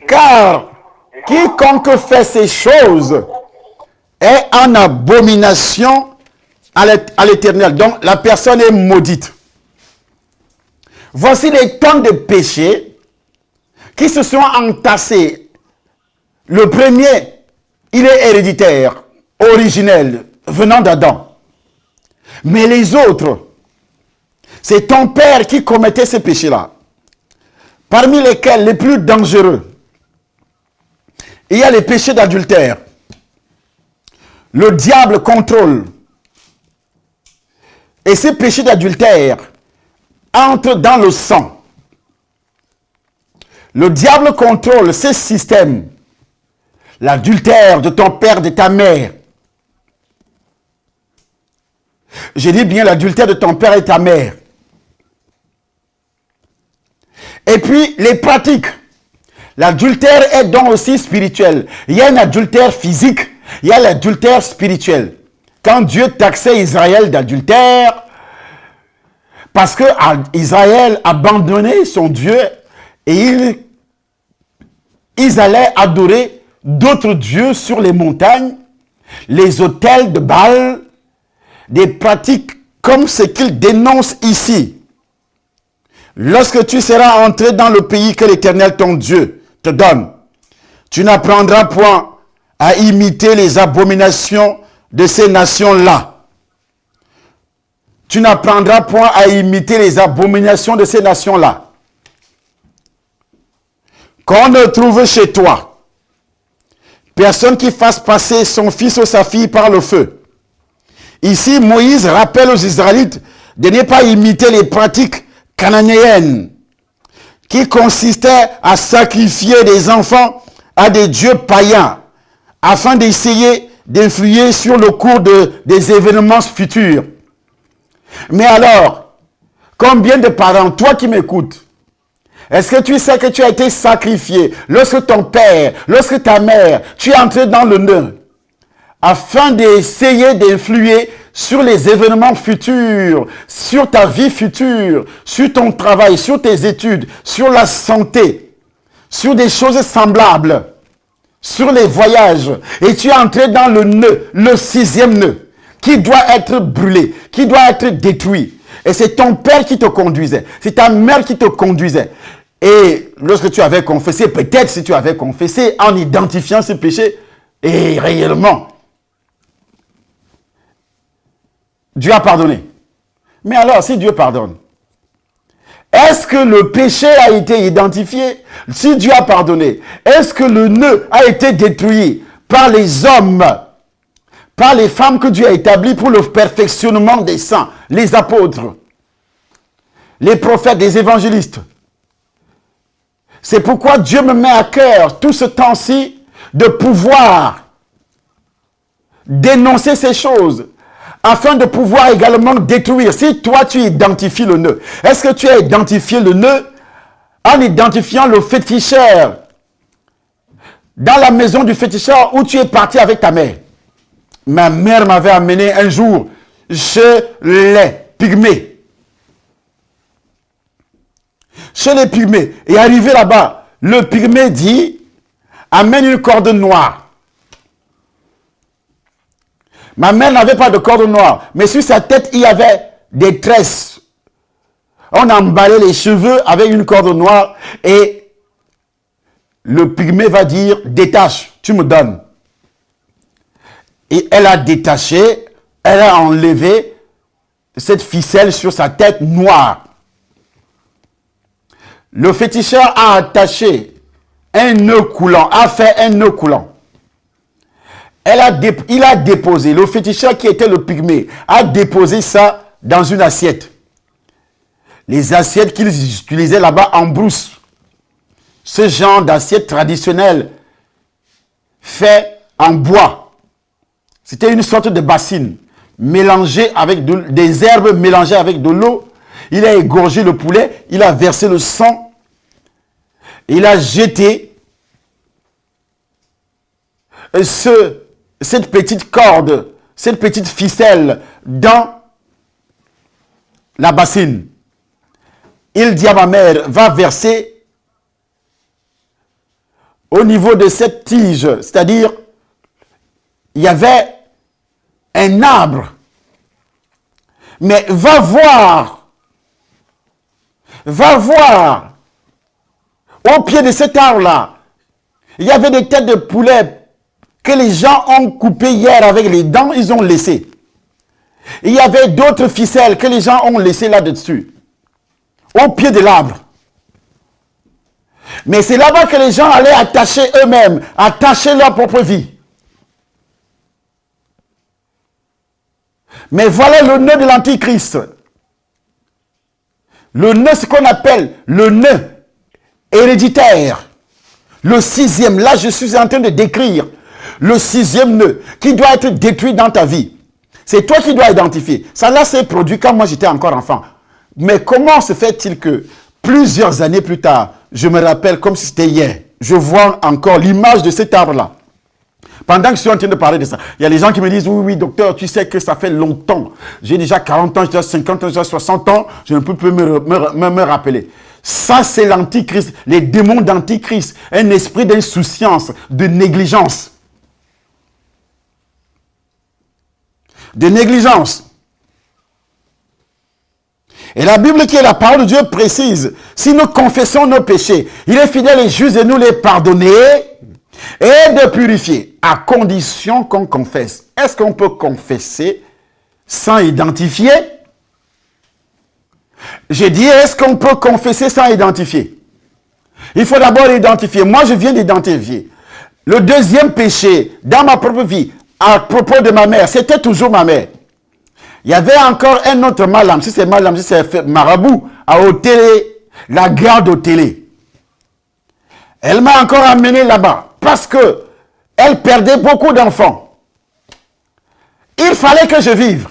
Car quiconque fait ces choses est en abomination à l'Éternel. Donc la personne est maudite. Voici les temps de péché qui se sont entassés. Le premier, il est héréditaire, originel, venant d'Adam. Mais les autres, c'est ton père qui commettait ces péchés-là. Parmi lesquels les plus dangereux, il y a les péchés d'adultère. Le diable contrôle. Et ces péchés d'adultère entrent dans le sang. Le diable contrôle ces systèmes. L'adultère de ton père, de ta mère. Je dis bien l'adultère de ton père et ta mère. Et puis, les pratiques. L'adultère est donc aussi spirituel. Il y a un adultère physique, il y a l'adultère spirituel. Quand Dieu taxait Israël d'adultère, parce que Israël abandonnait son Dieu et ils allaient adorer d'autres dieux sur les montagnes, les autels de Baal, des pratiques comme ce qu'il dénonce ici. Lorsque tu seras entré dans le pays que l'Éternel ton Dieu te donne, tu n'apprendras point à imiter les abominations de ces nations-là. Tu n'apprendras point à imiter les abominations de ces nations-là. Qu'on ne trouve chez toi personne qui fasse passer son fils ou sa fille par le feu. Ici, Moïse rappelle aux Israélites de ne pas imiter les pratiques cananéennes qui consistaient à sacrifier des enfants à des dieux païens afin d'essayer d'influer sur le cours des événements futurs. Mais alors, combien de parents, toi qui m'écoutes, est-ce que tu sais que tu as été sacrifié lorsque ton père, lorsque ta mère, tu es entré dans le nœud afin d'essayer d'influer sur les événements futurs, sur ta vie future, sur ton travail, sur tes études, sur la santé, sur des choses semblables, sur les voyages. Et tu es entré dans le nœud, le 6e nœud, qui doit être brûlé, qui doit être détruit. Et c'est ton père qui te conduisait, c'est ta mère qui te conduisait. Et lorsque tu avais confessé, peut-être si tu avais confessé en identifiant ce péché, et réellement, Dieu a pardonné. Mais alors, si Dieu pardonne, est-ce que le péché a été identifié? Si Dieu a pardonné, est-ce que le nœud a été détruit par les hommes, par les femmes que Dieu a établies pour le perfectionnement des saints, les apôtres, les prophètes, les évangélistes? C'est pourquoi Dieu me met à cœur tout ce temps-ci de pouvoir dénoncer ces choses, afin de pouvoir également détruire. Si toi, tu identifies le nœud, est-ce que tu as identifié le nœud en identifiant le féticheur dans la maison du féticheur où tu es parti avec ta mère? Ma mère m'avait amené un jour chez les pygmées. Chez les pygmées. Et arrivé là-bas, le pygmée dit, amène une corde noire. Ma mère n'avait pas de corde noire, mais sur sa tête, il y avait des tresses. On emballait les cheveux avec une corde noire et le pygmée va dire, détache, tu me donnes. Et elle a détaché, elle a enlevé cette ficelle sur sa tête noire. Le féticheur a attaché un nœud coulant, a fait un nœud coulant. Il a déposé, le féticheur qui était le pygmée, a déposé ça dans une assiette. Les assiettes qu'ils utilisaient là-bas en brousse. Ce genre d'assiette traditionnelle fait en bois. C'était une sorte de bassine mélangée avec des herbes mélangées avec de l'eau. Il a égorgé le poulet, il a versé le sang, il a jeté cette petite corde, cette petite ficelle dans la bassine. Il dit à ma mère, va verser au niveau de cette tige, c'est-à-dire, il y avait un arbre. Mais va voir, au pied de cet arbre-là, il y avait des têtes de poulet que les gens ont coupées hier avec les dents, ils ont laissé. Il y avait d'autres ficelles que les gens ont laissées là-dessus, au pied de l'arbre. Mais c'est là-bas que les gens allaient attacher eux-mêmes, attacher leur propre vie. Mais voilà le nœud de l'Antichrist. Le nœud, ce qu'on appelle le nœud héréditaire. Le 6e, là je suis en train de décrire le 6e nœud qui doit être détruit dans ta vie. C'est toi qui dois identifier. Ça là s'est produit quand moi j'étais encore enfant. Mais comment se fait-il que plusieurs années plus tard, je me rappelle comme si c'était hier, je vois encore l'image de cet arbre-là. Pendant que je suis en train de parler de ça, il y a des gens qui me disent, oui, oui, docteur, tu sais que ça fait longtemps. J'ai déjà 40 ans, j'ai déjà 50 ans, j'ai déjà 60 ans, je ne peux plus me rappeler. Ça, c'est l'antichrist, les démons d'antichrist, un esprit d'insouciance, de négligence. De négligence. Et la Bible qui est la parole de Dieu précise, si nous confessons nos péchés, il est fidèle et juste de nous les pardonner et de purifier, à condition qu'on confesse. Est-ce qu'on peut confesser sans identifier? J'ai dit, est-ce qu'on peut confesser sans identifier? Il faut d'abord identifier. Moi, je viens d'identifier. Le deuxième péché dans ma propre vie, à propos de ma mère, c'était toujours ma mère. Il y avait encore un autre malam, si c'est malam, si c'est marabout, à Otélé, la garde Otélé. Elle m'a encore amené là-bas parce que elle perdait beaucoup d'enfants. Il fallait que je vive.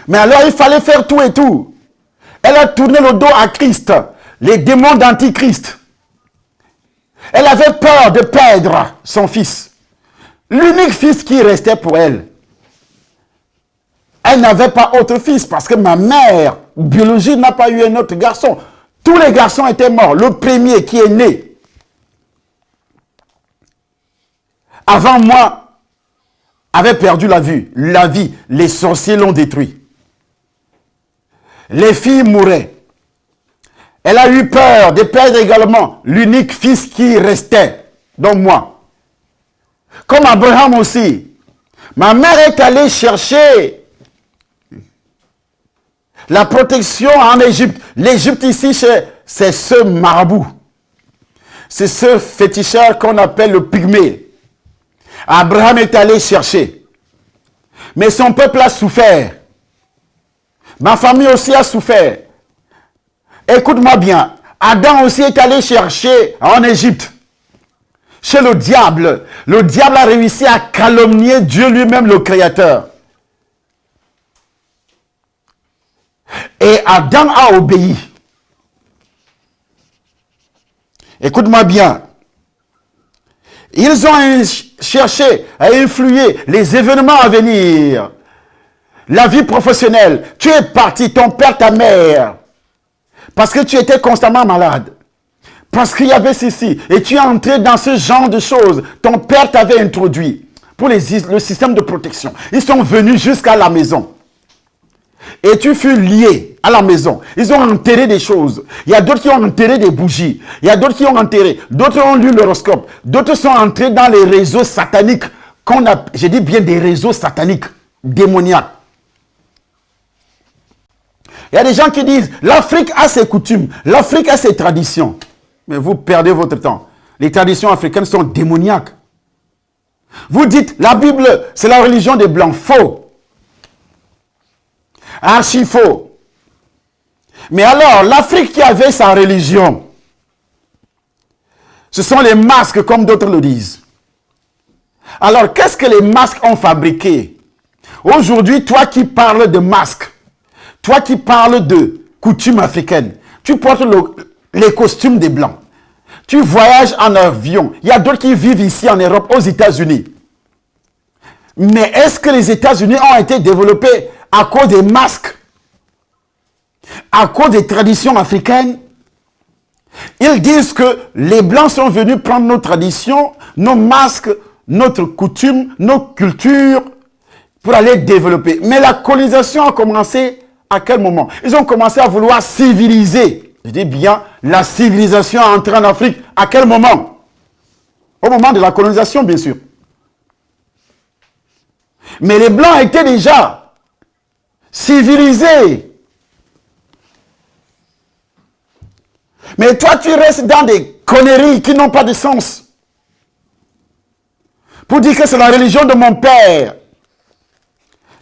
Mais alors, il fallait faire tout et tout. Elle a tourné le dos à Christ, les démons d'Antichrist. Elle avait peur de perdre son fils. L'unique fils qui restait pour elle. Elle n'avait pas autre fils parce que ma mère biologique n'a pas eu un autre garçon. Tous les garçons étaient morts. Le premier qui est né avant moi avait perdu la vie. Les sorciers l'ont détruit. Les filles mouraient. Elle a eu peur de perdre également l'unique fils qui restait, donc moi. Comme Abraham aussi. Ma mère est allée chercher la protection en Égypte. L'Égypte ici, c'est ce marabout. C'est ce féticheur qu'on appelle le pygmée. Abraham est allé chercher. Mais son peuple a souffert. Ma famille aussi a souffert. Écoute-moi bien. Adam aussi est allé chercher en Égypte. Chez le diable. Le diable a réussi à calomnier Dieu lui-même, le Créateur. Et Adam a obéi. Écoute-moi bien. Ils ont cherché à influer les événements à venir. La vie professionnelle. Tu es parti, ton père, ta mère. Parce que tu étais constamment malade. Parce qu'il y avait ceci. Et tu es entré dans ce genre de choses. Ton père t'avait introduit pour le système de protection. Ils sont venus jusqu'à la maison. Et tu fus lié à la maison. Ils ont enterré des choses. Il y a d'autres qui ont enterré des bougies. Il y a d'autres qui ont enterré. D'autres ont lu l'horoscope. D'autres sont entrés dans les réseaux sataniques. J'ai dit bien des réseaux sataniques, démoniaques. Il y a des gens qui disent, l'Afrique a ses coutumes, l'Afrique a ses traditions. Mais vous perdez votre temps. Les traditions africaines sont démoniaques. Vous dites, la Bible, c'est la religion des Blancs. Faux. Archi faux. Mais alors, l'Afrique qui avait sa religion, ce sont les masques, comme d'autres le disent. Alors, qu'est-ce que les masques ont fabriqué? Aujourd'hui, toi qui parles de masques, toi qui parles de coutumes africaines, tu portes les costumes des Blancs. Tu voyages en avion. Il y a d'autres qui vivent ici en Europe, aux États-Unis. Mais est-ce que les États-Unis ont été développés à cause des masques? À cause des traditions africaines? Ils disent que les Blancs sont venus prendre nos traditions, nos masques, notre coutume, nos cultures, pour aller développer. Mais la colonisation a commencé à quel moment? Ils ont commencé à vouloir civiliser. Je dis bien, la civilisation a entré en Afrique. À quel moment? Au moment de la colonisation, bien sûr. Mais les Blancs étaient déjà civilisés. Mais toi, tu restes dans des conneries qui n'ont pas de sens. Pour dire que c'est la religion de mon père.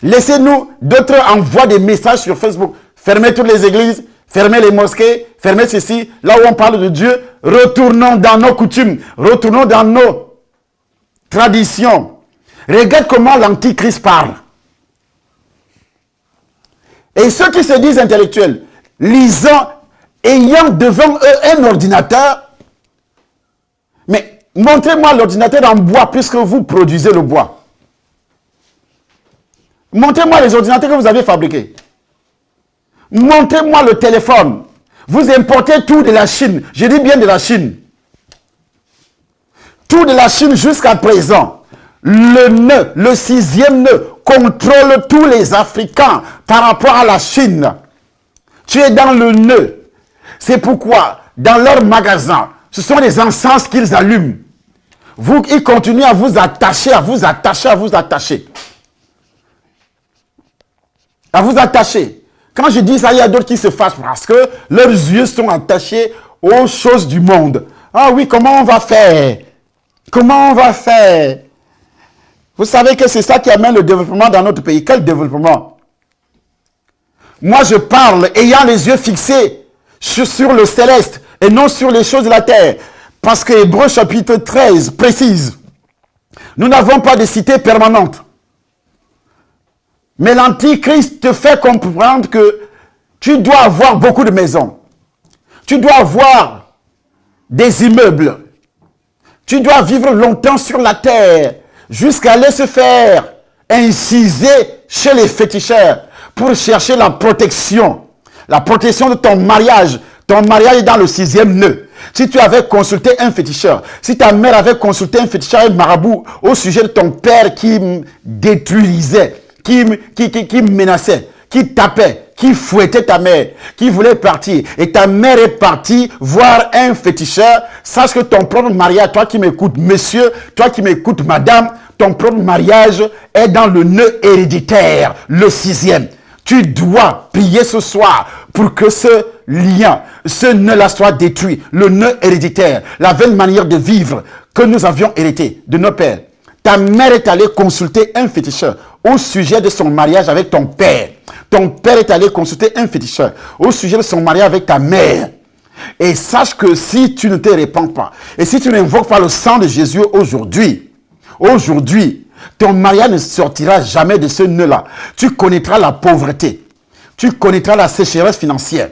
Laissez-nous, d'autres envoient des messages sur Facebook. Fermez toutes les églises, fermez les mosquées, fermez ceci. Là où on parle de Dieu, retournons dans nos coutumes, retournons dans nos traditions. Regarde comment l'Antichrist parle. Et ceux qui se disent intellectuels, lisant, ayant devant eux un ordinateur, mais montrez-moi l'ordinateur en bois puisque vous produisez le bois. Montrez-moi les ordinateurs que vous avez fabriqués. Montrez-moi le téléphone. Vous importez tout de la Chine. Je dis bien de la Chine. Tout de la Chine jusqu'à présent. Le nœud, le 6e nœud, contrôle tous les Africains par rapport à la Chine. Tu es dans le nœud. C'est pourquoi, dans leurs magasins, ce sont les encens qu'ils allument. Vous, ils continuent à vous attacher, à vous attacher, à vous attacher. À vous attacher. Quand je dis ça, il y a d'autres qui se fâchent parce que leurs yeux sont attachés aux choses du monde. Ah oui, comment on va faire? Comment on va faire? Vous savez que c'est ça qui amène le développement dans notre pays. Quel développement? Moi, je parle ayant les yeux fixés sur le céleste et non sur les choses de la terre. Parce que Hébreux chapitre 13 précise, nous n'avons pas de cité permanente. Mais l'Antichrist te fait comprendre que tu dois avoir beaucoup de maisons. Tu dois avoir des immeubles. Tu dois vivre longtemps sur la terre jusqu'à aller se faire inciser chez les féticheurs pour chercher la protection. La protection de ton mariage. Ton mariage est dans le 6e nœud. Si tu avais consulté un féticheur, si ta mère avait consulté un féticheur, un marabout, au sujet de ton père qui détruisait, qui menaçait, qui tapait, qui fouettait ta mère, qui voulait partir, et ta mère est partie voir un féticheur, sache que ton propre mariage, toi qui m'écoutes, monsieur, toi qui m'écoutes, madame, ton propre mariage est dans le nœud héréditaire, le 6e. Tu dois prier ce soir pour que ce lien, ce nœud-là soit détruit. Le nœud héréditaire, la vaine manière de vivre que nous avions hérité de nos pères. Ta mère est allée consulter un féticheur au sujet de son mariage avec ton père. Ton père est allé consulter un féticheur au sujet de son mariage avec ta mère. Et sache que si tu ne te répands pas, et si tu n'invoques pas le sang de Jésus aujourd'hui, ton mariage ne sortira jamais de ce nœud-là. Tu connaîtras la pauvreté. Tu connaîtras la sécheresse financière.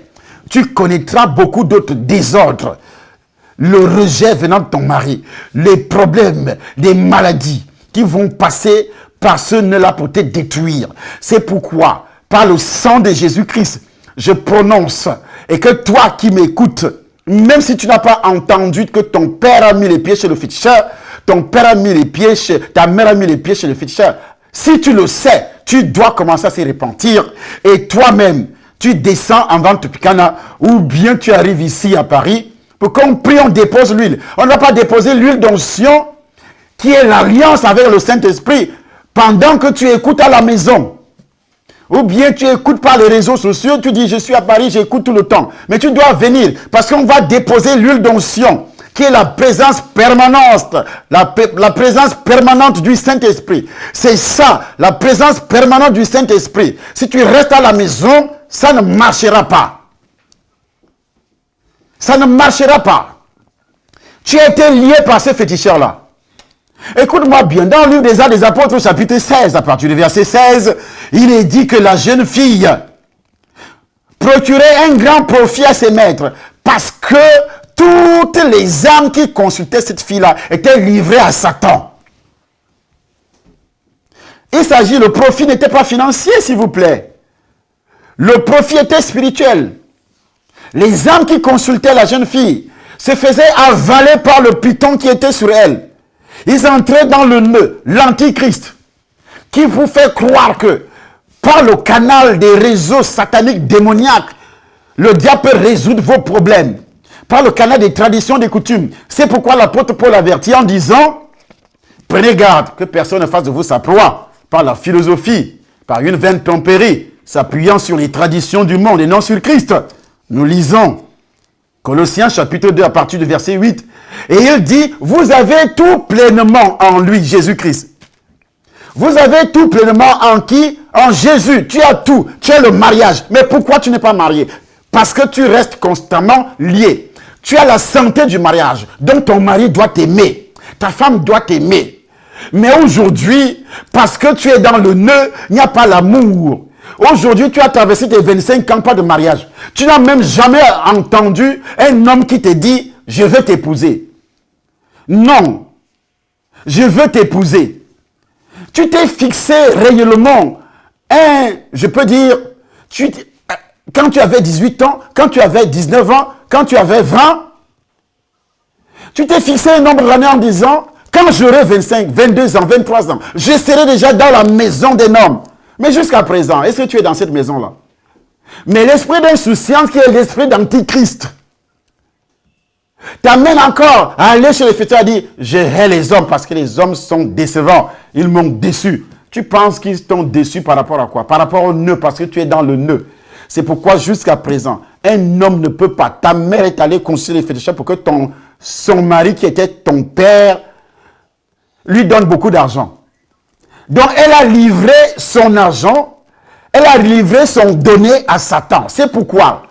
Tu connaîtras beaucoup d'autres désordres. Le rejet venant de ton mari. Les problèmes, les maladies qui vont passer par ce nœud-là pour te détruire. C'est pourquoi, par le sang de Jésus-Christ, je prononce, et que toi qui m'écoutes, même si tu n'as pas entendu que ton père a mis les pieds chez le féticheur, ton père a mis les pieds chez, ta mère a mis les pieds chez le féticheur. Si tu le sais, tu dois commencer à se repentir. Et toi-même, tu descends en Vente-Picana ou bien tu arrives ici à Paris pour qu'on prie, on dépose l'huile. On ne va pas déposer l'huile d'onction qui est l'alliance avec le Saint-Esprit pendant que tu écoutes à la maison. Ou bien tu écoutes par les réseaux sociaux, tu dis je suis à Paris, j'écoute tout le temps. Mais tu dois venir parce qu'on va déposer l'huile d'onction qui est la présence permanente, la présence permanente du Saint-Esprit. C'est ça, la présence permanente du Saint-Esprit. Si tu restes à la maison, ça ne marchera pas. Ça ne marchera pas. Tu as été lié par ces féticheurs-là. Écoute-moi bien, dans le livre des Actes des Apôtres, chapitre 16, à partir du verset 16, il est dit que la jeune fille procurait un grand profit à ses maîtres parce que toutes les âmes qui consultaient cette fille-là étaient livrées à Satan. Il s'agit, le profit n'était pas financier, s'il vous plaît. Le profit était spirituel. Les âmes qui consultaient la jeune fille se faisaient avaler par le python qui était sur elle. Ils entraient dans le nœud, l'antichrist, qui vous fait croire que par le canal des réseaux sataniques démoniaques, le diable peut résoudre vos problèmes. Par le canal des traditions, des coutumes. C'est pourquoi l'apôtre Paul avertit en disant, prenez garde que personne ne fasse de vous sa proie par la philosophie, par une vaine tromperie, s'appuyant sur les traditions du monde et non sur Christ. Nous lisons Colossiens chapitre 2 à partir du verset 8. Et il dit, vous avez tout pleinement en lui, Jésus-Christ. Vous avez tout pleinement en qui? En Jésus. Tu as tout. Tu as le mariage. Mais pourquoi tu n'es pas marié? Parce que tu restes constamment lié. Tu as la santé du mariage. Donc ton mari doit t'aimer. Ta femme doit t'aimer. Mais aujourd'hui, parce que tu es dans le nœud, il n'y a pas l'amour. Aujourd'hui, tu as traversé tes 25 ans pas de mariage. Tu n'as même jamais entendu un homme qui te dit, je veux t'épouser. Non. Je veux t'épouser. Tu t'es fixé réellement je peux dire, quand tu avais 18 ans, quand tu avais 19 ans, quand tu avais 20, tu t'es fixé un nombre d'années en disant, quand Quand j'aurai 25, 22 ans, 23 ans, je serai déjà dans la maison d'un homme. Mais jusqu'à présent, est-ce que tu es dans cette maison-là? Mais l'esprit d'insouciance qui est l'esprit d'antichrist t'amène encore à aller chez les féticheurs et à dire « Je hais les hommes parce que les hommes sont décevants. Ils m'ont déçu. » Tu penses qu'ils t'ont déçu par rapport à quoi? Par rapport au nœud, parce que tu es dans le nœud. C'est pourquoi jusqu'à présent, un homme ne peut pas. Ta mère est allée consulter les féticheurs pour que son mari qui était ton père lui donne beaucoup d'argent. Donc elle a livré son argent, elle a livré son donné à Satan. C'est pourquoi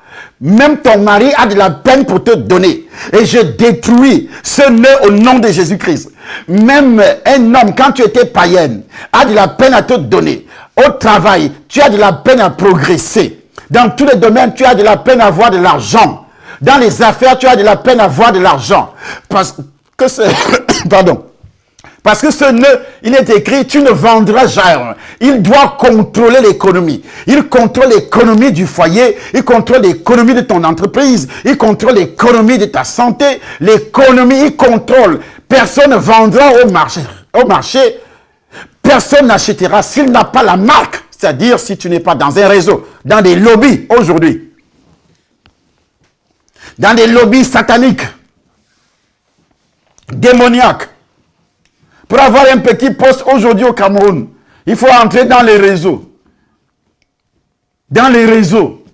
même ton mari a de la peine pour te donner. Et je détruis ce nœud au nom de Jésus-Christ. Même un homme, quand tu étais païenne, a de la peine à te donner. Au travail, tu as de la peine à progresser. Dans tous les domaines, tu as de la peine à avoir de l'argent. Dans les affaires, tu as de la peine à avoir de l'argent. Parce que ce... Pardon. Parce que ce nœud, il est écrit, tu ne vendras jamais. Il doit contrôler l'économie. Il contrôle l'économie du foyer. Il contrôle l'économie de ton entreprise. Il contrôle l'économie de ta santé. L'économie, il contrôle. Personne ne vendra au marché. Personne n'achètera s'il n'a pas la marque. C'est-à-dire si tu n'es pas dans un réseau, dans des lobbies aujourd'hui. Dans des lobbies sataniques, démoniaques. Pour avoir un petit poste aujourd'hui au Cameroun, il faut entrer dans les réseaux. Dans les réseaux.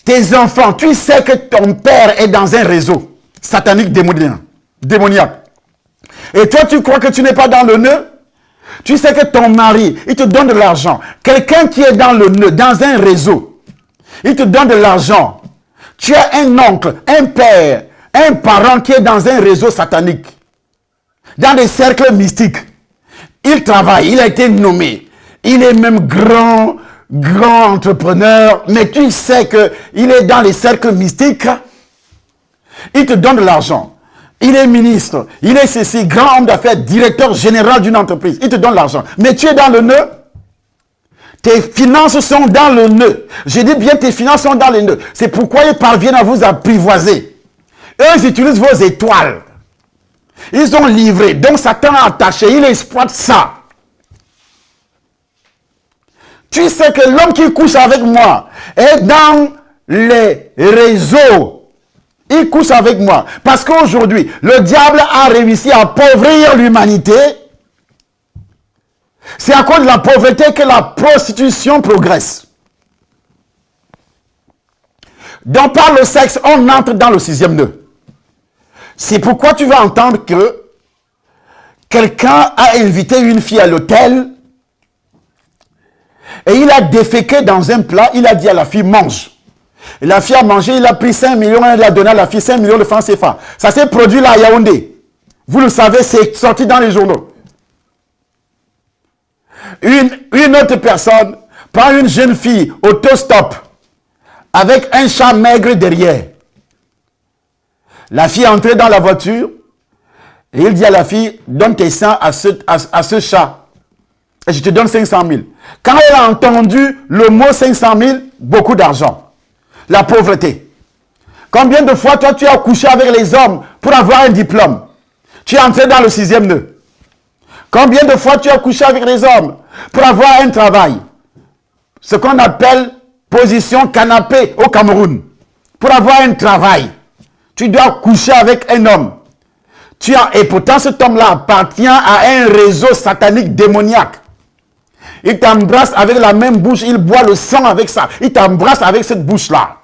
Tes enfants, tu sais que ton père est dans un réseau satanique démoniaque. Et toi, tu crois que tu n'es pas dans le nœud? Tu sais que ton mari, il te donne de l'argent. Quelqu'un qui est dans le nœud, dans un réseau, il te donne de l'argent. Tu as un oncle, un père, un parent qui est dans un réseau satanique. Dans des cercles mystiques. Il travaille, il a été nommé. Il est même grand entrepreneur. Mais tu sais qu'il est dans les cercles mystiques. Il te donne de l'argent. Il est ministre. Il est ceci, grand homme d'affaires, directeur général d'une entreprise. Il te donne l'argent. Mais tu es dans le nœud. Tes finances sont dans le nœud. Je dis bien tes finances sont dans le nœud. C'est pourquoi ils parviennent à vous apprivoiser. Eux, ils utilisent vos étoiles. Ils ont livré. Donc Satan a attaché. Il exploite ça. Tu sais que l'homme qui couche avec moi est dans les réseaux. Il couche avec moi. Parce qu'aujourd'hui, le diable a réussi à appauvrir l'humanité. C'est à cause de la pauvreté que la prostitution progresse. Donc par le sexe, on entre dans le 6e nœud. C'est pourquoi tu vas entendre que quelqu'un a invité une fille à l'hôtel et il a déféqué dans un plat, il a dit à la fille, mange. Et la fille a mangé, il a pris 5 millions et il a donné à la fille 5 millions de francs CFA. Ça s'est produit là à Yaoundé. Vous le savez, c'est sorti dans les journaux. Une autre personne prend une jeune fille autostop avec un chat maigre derrière. La fille est entrée dans la voiture et il dit à la fille, donne tes seins à ce chat. Et je te donne 500 000. Quand elle a entendu le mot 500 000, beaucoup d'argent. La pauvreté. Combien de fois toi tu as couché avec les hommes pour avoir un diplôme? Tu es entré dans le 6e nœud. Combien de fois tu as couché avec les hommes pour avoir un travail? Ce qu'on appelle position canapé au Cameroun. Pour avoir un travail. Tu dois coucher avec un homme. Et pourtant, cet homme-là appartient à un réseau satanique démoniaque. Il t'embrasse avec la même bouche, il boit le sang avec ça. Il t'embrasse avec cette bouche-là.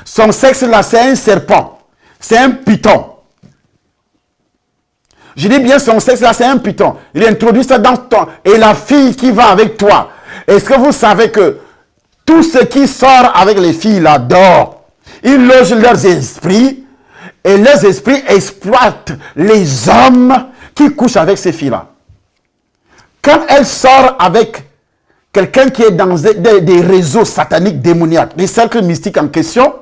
Son sexe-là, c'est un serpent. C'est un python. Je dis bien son sexe-là, c'est un python. Il introduit ça dans ton... Et la fille qui va avec toi. Est-ce que vous savez que tout ce qui sort avec les filles là dort? Ils logent leurs esprits et leurs esprits exploitent les hommes qui couchent avec ces filles-là. Quand elles sortent avec quelqu'un qui est dans des réseaux sataniques démoniaques, des cercles mystiques en question,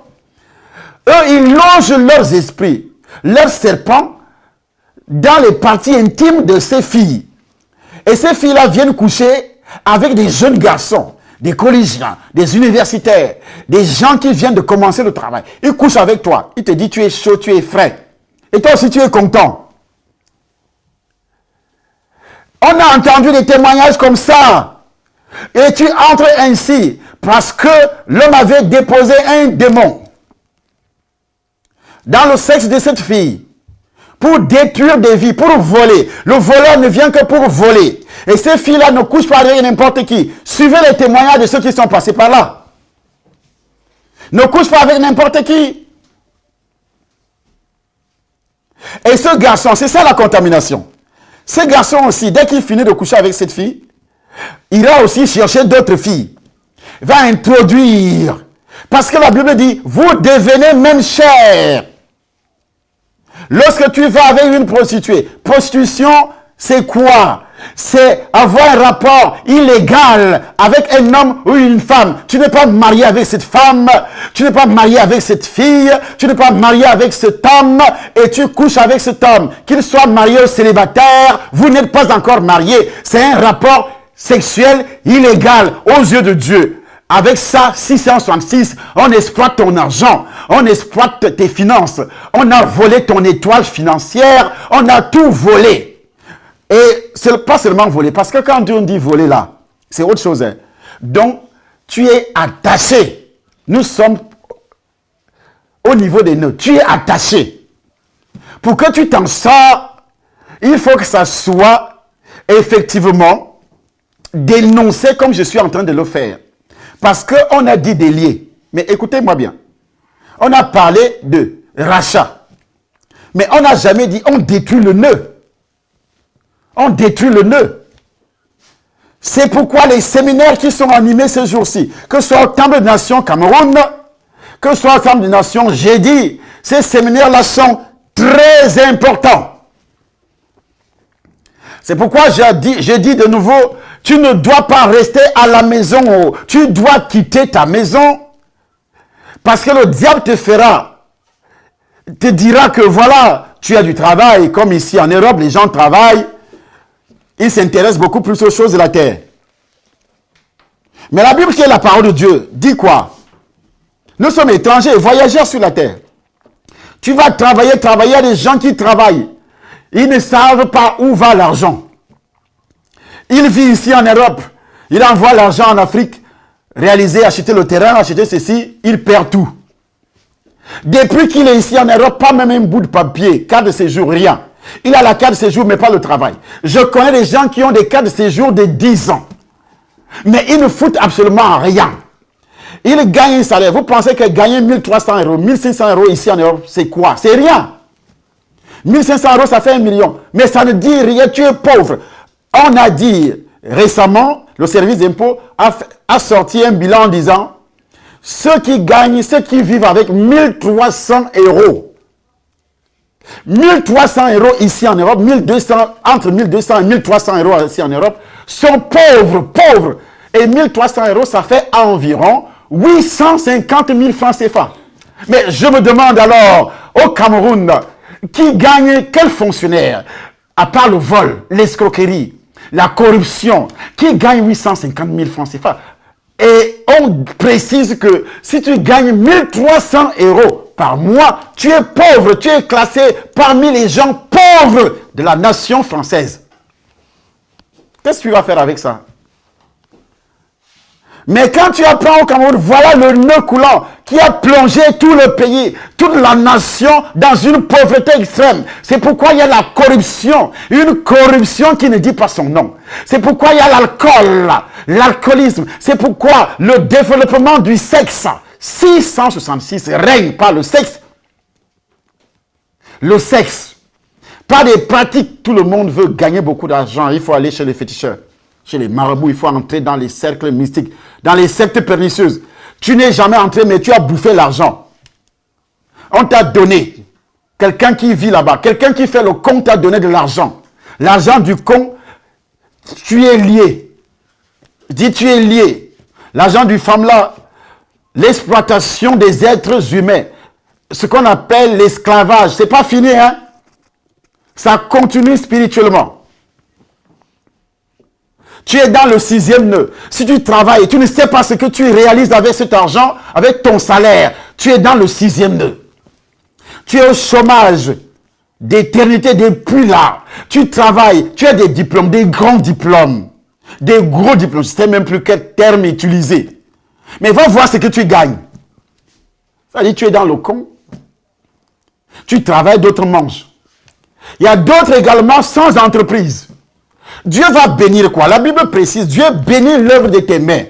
eux, ils logent leurs esprits, leurs serpents, dans les parties intimes de ces filles. Et ces filles-là viennent coucher avec des jeunes garçons, des collégiens, des universitaires, des gens qui viennent de commencer le travail. Ils couchent avec toi. Ils te disent, tu es chaud, tu es frais. Et toi aussi, tu es content. On a entendu des témoignages comme ça. Et tu entres ainsi parce que l'homme avait déposé un démon dans le sexe de cette fille pour détruire des vies, pour voler. Le voleur ne vient que pour voler. Et ces filles-là ne couchent pas avec n'importe qui. Suivez les témoignages de ceux qui sont passés par là. Ne couchent pas avec n'importe qui. Et ce garçon, c'est ça la contamination. Ce garçon aussi, dès qu'il finit de coucher avec cette fille, il va aussi chercher d'autres filles. Il va introduire. Parce que la Bible dit, vous devenez même chair. Lorsque tu vas avec une prostituée, prostitution, c'est quoi? C'est avoir un rapport illégal avec un homme ou une femme. Tu n'es pas marié avec cette femme, tu n'es pas marié avec cette fille, tu n'es pas marié avec cet homme et tu couches avec cet homme. Qu'il soit marié ou célibataire, vous n'êtes pas encore marié. C'est un rapport sexuel illégal aux yeux de Dieu. Avec ça, 666, on exploite ton argent, on exploite tes finances, on a volé ton étoile financière, on a tout volé. Et c'est pas seulement voler, parce que quand on dit voler là, c'est autre chose. Hein. Donc, tu es attaché. Nous sommes au niveau des nœuds. Tu es attaché. Pour que tu t'en sors, il faut que ça soit effectivement dénoncé comme je suis en train de le faire. Parce qu'on a dit délier. Mais écoutez-moi bien. On a parlé de rachat. Mais on n'a jamais dit on détruit le nœud. On détruit le nœud. C'est pourquoi les séminaires qui sont animés ces jours-ci, que ce soit au Temple des Nations Cameroun, que ce soit au Temple des Nations Jeudi, ces séminaires-là sont très importants. C'est pourquoi je dis de nouveau, tu ne dois pas rester à la maison. Tu dois quitter ta maison. Parce que le diable te dira que voilà, tu as du travail. Comme ici en Europe, les gens travaillent. Ils s'intéressent beaucoup plus aux choses de la terre. Mais la Bible, qui est la parole de Dieu, dit quoi? Nous sommes étrangers, voyageurs sur la terre. Tu vas travailler, il y a des gens qui travaillent. Ils ne savent pas où va l'argent. Il vit ici en Europe. Il envoie l'argent en Afrique. Réaliser, acheter le terrain, acheter ceci. Il perd tout. Depuis qu'il est ici en Europe, pas même un bout de papier, carte de séjour, rien. Il a la carte de séjour, mais pas le travail. Je connais des gens qui ont des cartes de séjour de 10 ans. Mais ils ne foutent absolument rien. Ils gagnent un salaire. Vous pensez que gagner 1300 euros, 1500 euros ici en Europe, c'est quoi? C'est rien. 1500 euros, ça fait 1 million. Mais ça ne dit rien, tu es pauvre. On a dit récemment, le service d'impôt a sorti un bilan en disant ceux qui gagnent, ceux qui vivent avec 1300 euros. 1300 euros ici en Europe, 1200, entre 1200 et 1300 euros ici en Europe, sont pauvres. Et 1300 euros, ça fait environ 850 000 francs CFA. Mais je me demande alors, au Cameroun, qui gagne, quel fonctionnaire, à part le vol, l'escroquerie, la corruption, qui gagne 850 000 francs CFA? Et on précise que si tu gagnes 1300 euros par mois, tu es pauvre, tu es classé parmi les gens pauvres de la nation française. Qu'est-ce que tu vas faire avec ça? Mais quand tu apprends au Cameroun, voilà le nœud coulant qui a plongé tout le pays, toute la nation dans une pauvreté extrême. C'est pourquoi il y a la corruption, une corruption qui ne dit pas son nom. C'est pourquoi il y a l'alcool, l'alcoolisme. C'est pourquoi le développement du sexe, 666 règne par le sexe. Le sexe, pas des pratiques. Tout le monde veut gagner beaucoup d'argent. Il faut aller chez les féticheurs. Chez les marabouts, il faut entrer dans les cercles mystiques, dans les sectes pernicieuses. Tu n'es jamais entré, mais tu as bouffé l'argent. On t'a donné. Quelqu'un qui vit là-bas, quelqu'un qui fait le con t'a donné de l'argent. L'argent du con, tu es lié. Dis, tu es lié. L'argent du femme là, l'exploitation des êtres humains. Ce qu'on appelle l'esclavage. C'est pas fini, hein? Ça continue spirituellement. Tu es dans le 6e nœud. Si tu travailles, tu ne sais pas ce que tu réalises avec cet argent, avec ton salaire. Tu es dans le 6e nœud. Tu es au chômage d'éternité depuis là. Tu travailles, tu as des diplômes, des grands diplômes, des gros diplômes. Je ne sais même plus quel terme utiliser. Mais va voir ce que tu gagnes. Ça dit, tu es dans le con. Tu travailles, d'autres mangent. Il y a d'autres également sans entreprise. Dieu va bénir quoi? La Bible précise, Dieu bénit l'œuvre de tes mains.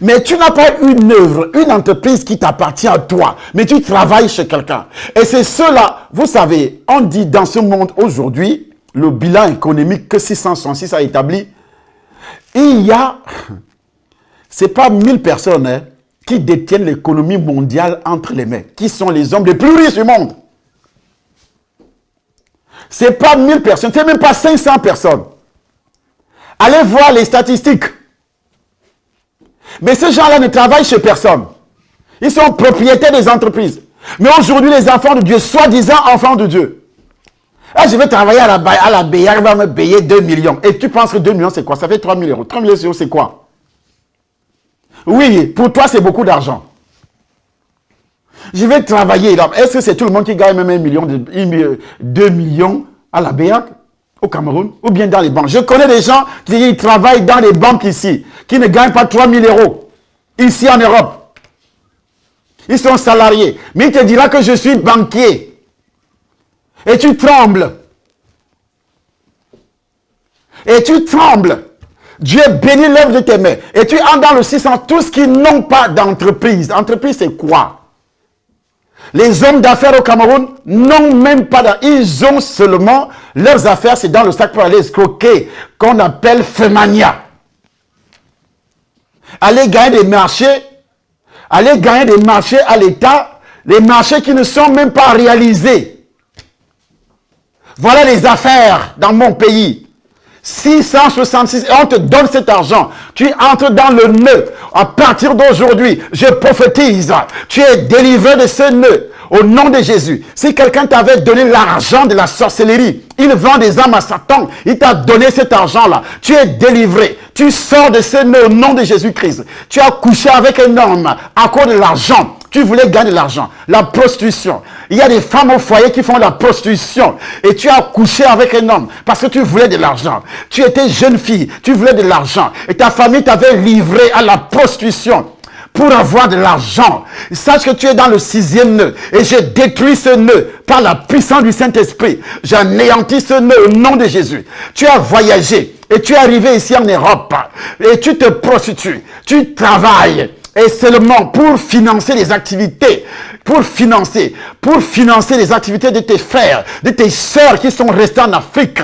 Mais tu n'as pas une œuvre, une entreprise qui t'appartient à toi, mais tu travailles chez quelqu'un. Et c'est cela, vous savez, on dit dans ce monde aujourd'hui, le bilan économique que 666 a établi, il y a, c'est pas 1000 personnes hein, qui détiennent l'économie mondiale entre les mains, qui sont les hommes les plus riches du monde. C'est pas 1000 personnes, c'est même pas 500 personnes. Allez voir les statistiques. Mais ces gens-là ne travaillent chez personne. Ils sont propriétaires des entreprises. Mais aujourd'hui, les enfants de Dieu, soi-disant enfants de Dieu. Ah, je vais travailler à la BIA, il va me payer 2 millions. Et tu penses que 2 millions, c'est quoi? Ça fait 3 000 euros. 3 000 euros, c'est quoi? Oui, pour toi, c'est beaucoup d'argent. Je vais travailler. Est-ce que c'est tout le monde qui gagne même 1 million, 2 millions à la BIA au Cameroun ou bien dans les banques? Je connais des gens qui travaillent dans les banques ici, qui ne gagnent pas 3 000 euros ici en Europe. Ils sont salariés. Mais il te dira que je suis banquier. Et tu trembles. Et tu trembles. Dieu bénit l'œuvre de tes mains. Et tu entres dans le 600, tous qui n'ont pas d'entreprise. Entreprise, c'est quoi? Les hommes d'affaires au Cameroun n'ont même pas ils ont seulement leurs affaires, c'est dans le sac pour aller escroquer, qu'on appelle Femania. Aller gagner des marchés à l'État, les marchés qui ne sont même pas réalisés. Voilà les affaires dans mon pays. 666, et on te donne cet argent. Tu entres dans le nœud. À partir d'aujourd'hui, je prophétise. Tu es délivré de ce nœud. Au nom de Jésus. Si quelqu'un t'avait donné l'argent de la sorcellerie, il vend des âmes à Satan, il t'a donné cet argent-là. Tu es délivré. Tu sors de ce nœud au nom de Jésus-Christ. Tu as couché avec un homme à cause de l'argent. Tu voulais gagner de l'argent. La prostitution. Il y a des femmes au foyer qui font la prostitution. Et tu as couché avec un homme parce que tu voulais de l'argent. Tu étais jeune fille, tu voulais de l'argent. Et ta famille t'avait livré à la prostitution pour avoir de l'argent. Sache que tu es dans le 6e nœud. Et je détruis ce nœud par la puissance du Saint-Esprit. J'anéantis ce nœud au nom de Jésus. Tu as voyagé et tu es arrivé ici en Europe. Et tu te prostitues. Tu travailles. Et seulement pour financer les activités, pour financer les activités de tes frères, de tes sœurs qui sont restés en Afrique,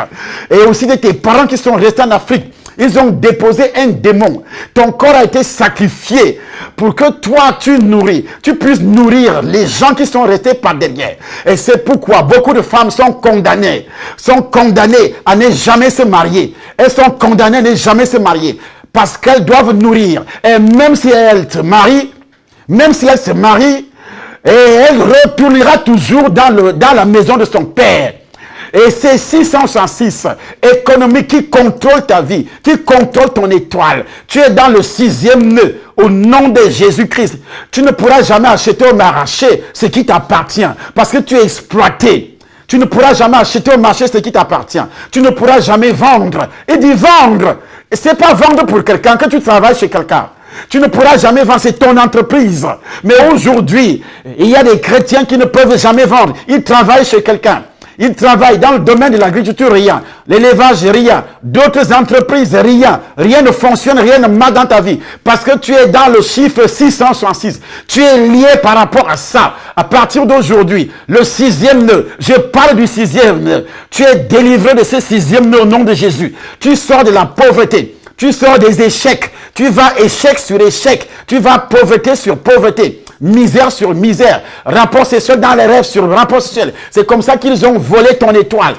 et aussi de tes parents qui sont restés en Afrique. Ils ont déposé un démon. Ton corps a été sacrifié pour que toi, tu puisses nourrir les gens qui sont restés par derrière. Et c'est pourquoi beaucoup de femmes sont condamnées à ne jamais se marier. Elles sont condamnées à ne jamais se marier. Parce qu'elles doivent nourrir. Et même si elle se marie, et elle retournera toujours dans la maison de son père. Et c'est 666 économique qui contrôle ta vie, qui contrôle ton étoile. Tu es dans le 6e nœud. Au nom de Jésus-Christ, tu ne pourras jamais acheter ou m'arracher ce qui t'appartient parce que tu es exploité. Tu ne pourras jamais acheter au marché ce qui t'appartient. Tu ne pourras jamais vendre. Et dit vendre. C'est pas vendre pour quelqu'un, que tu travailles chez quelqu'un. Tu ne pourras jamais vendre, c'est ton entreprise. Mais aujourd'hui, il y a des chrétiens qui ne peuvent jamais vendre. Ils travaillent chez quelqu'un. Ils travaillent dans le domaine de l'agriculture, rien. L'élevage, rien. D'autres entreprises, rien. Rien ne fonctionne, rien ne marche dans ta vie. Parce que tu es dans le chiffre 666. Tu es lié par rapport à ça. À partir d'aujourd'hui, le 6e nœud, je parle du 6e nœud. Tu es délivré de ce 6e nœud au nom de Jésus. Tu sors de la pauvreté. Tu sors des échecs. Tu vas échec sur échec. Tu vas pauvreté sur pauvreté. Misère sur misère. Rapport sexuel dans les rêves sur rapport sexuel. C'est comme ça qu'ils ont volé ton étoile.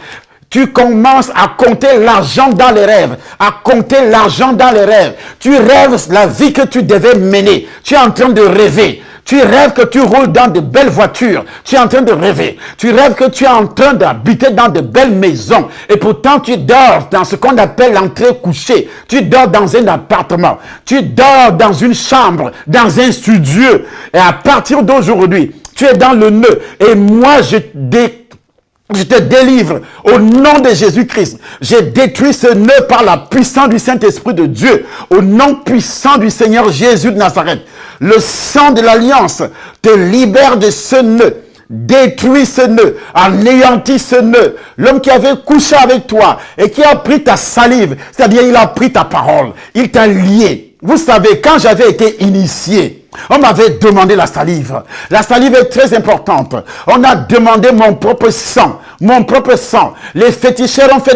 Tu commences à compter l'argent dans les rêves. À compter l'argent dans les rêves. Tu rêves la vie que tu devais mener. Tu es en train de rêver. Tu rêves que tu roules dans de belles voitures. Tu es en train de rêver. Tu rêves que tu es en train d'habiter dans de belles maisons. Et pourtant, tu dors dans ce qu'on appelle l'entrée couchée. Tu dors dans un appartement. Tu dors dans une chambre, dans un studio. Et à partir d'aujourd'hui, tu es dans le nœud. Et moi, Je te délivre au nom de Jésus-Christ. J'ai détruit ce nœud par la puissance du Saint-Esprit de Dieu. Au nom puissant du Seigneur Jésus de Nazareth. Le sang de l'Alliance te libère de ce nœud. Détruis ce nœud, anéantis ce nœud. L'homme qui avait couché avec toi et qui a pris ta salive, c'est-à-dire il a pris ta parole, il t'a lié. Vous savez, quand j'avais été initié, on m'avait demandé la salive. La salive est très importante. On a demandé mon propre sang. Mon propre sang. Les féticheurs ont fait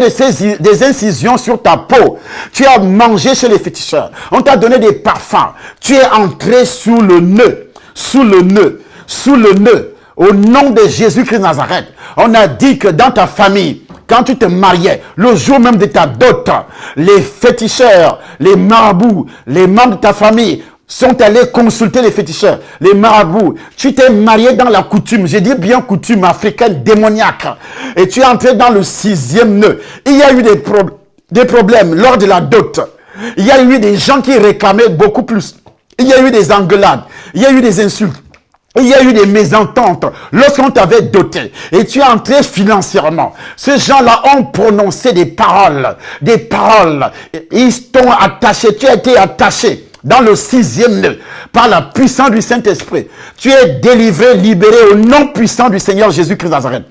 des incisions sur ta peau. Tu as mangé chez les féticheurs. On t'a donné des parfums. Tu es entré sous le nœud. Sous le nœud. Sous le nœud. Au nom de Jésus-Christ de Nazareth. On a dit que dans ta famille, quand tu te mariais, le jour même de ta dot, les féticheurs, les marabouts, les membres de ta famille sont allés consulter les féticheurs, les marabouts. Tu t'es marié dans la coutume, j'ai dit bien coutume africaine démoniaque. Et tu es entré dans le 6e nœud. Il y a eu des problèmes lors de la dot. Il y a eu des gens qui réclamaient beaucoup plus. Il y a eu des engueulades. Il y a eu des insultes. Il y a eu des mésententes lorsqu'on t'avait doté et tu es entré financièrement. Ces gens-là ont prononcé des paroles. Ils t'ont attaché, tu as été attaché dans le 6e nœud par la puissance du Saint-Esprit. Tu es délivré, libéré au nom puissant du Seigneur Jésus-Christ de Nazareth.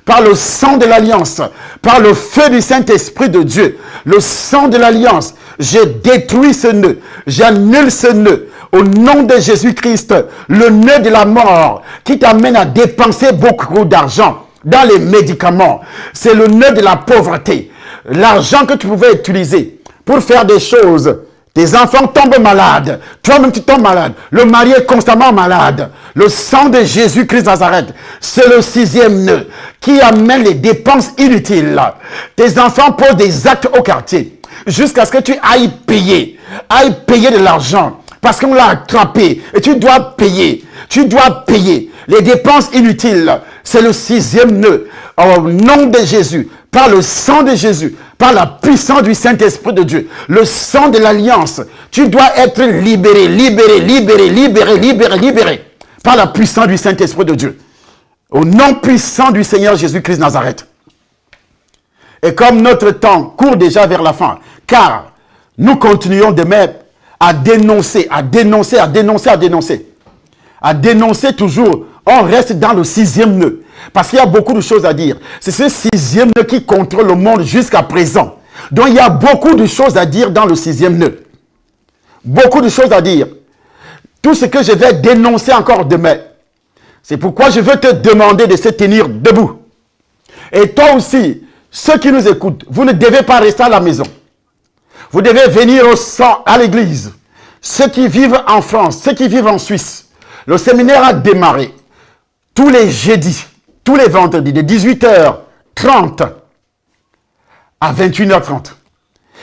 Par le sang de l'Alliance, par le feu du Saint-Esprit de Dieu, le sang de l'Alliance, j'ai détruit ce nœud, j'annule ce nœud. Au nom de Jésus-Christ, le nœud de la mort qui t'amène à dépenser beaucoup d'argent dans les médicaments, c'est le nœud de la pauvreté. L'argent que tu pouvais utiliser pour faire des choses. Tes enfants tombent malades. Toi-même, tu tombes malade. Le mari est constamment malade. Le sang de Jésus-Christ de Nazareth, c'est le 6e nœud qui amène les dépenses inutiles. Tes enfants posent des actes au quartier jusqu'à ce que tu ailles payer de l'argent parce qu'on l'a attrapé et tu dois payer. Tu dois payer les dépenses inutiles. C'est le 6e nœud. Au nom de Jésus, par le sang de Jésus, par la puissance du Saint-Esprit de Dieu, le sang de l'Alliance, tu dois être libéré, libéré, par la puissance du Saint-Esprit de Dieu. Au nom puissant du Seigneur Jésus-Christ de Nazareth. Et comme notre temps court déjà vers la fin, car nous continuons de mettre à dénoncer toujours, on reste dans le 6e nœud. Parce qu'il y a beaucoup de choses à dire. C'est ce 6e nœud qui contrôle le monde jusqu'à présent. Donc il y a beaucoup de choses à dire dans le 6e nœud. Beaucoup de choses à dire. Tout ce que je vais dénoncer encore demain. C'est pourquoi je veux te demander de se tenir debout. Et toi aussi, ceux qui nous écoutent, vous ne devez pas rester à la maison. Vous devez venir à l'église. Ceux qui vivent en France, ceux qui vivent en Suisse, le séminaire a démarré tous les jeudis, tous les vendredis, de 18h30 à 21h30.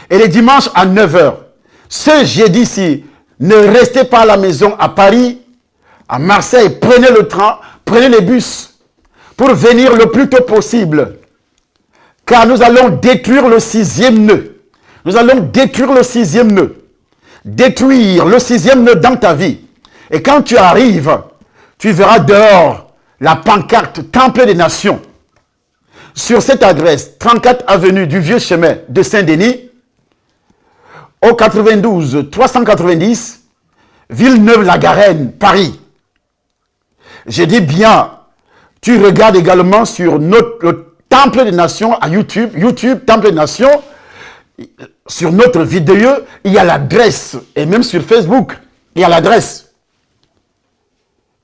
Et les dimanches à 9h. Ce jeudi-ci, ne restez pas à la maison à Paris, à Marseille. Prenez le train, prenez les bus pour venir le plus tôt possible. Car nous allons détruire le 6e nœud. Nous allons détruire le 6e nœud. Détruire le 6e nœud dans ta vie. Et quand tu arrives, tu verras dehors la pancarte Temple des Nations. Sur cette adresse, 34 avenue du Vieux Chemin de Saint-Denis, au 92 390, Villeneuve-la-Garenne, Paris. Je dis bien, tu regardes également sur le Temple des Nations à YouTube, Temple des Nations. Sur notre vidéo, il y a l'adresse. Et même sur Facebook, il y a l'adresse.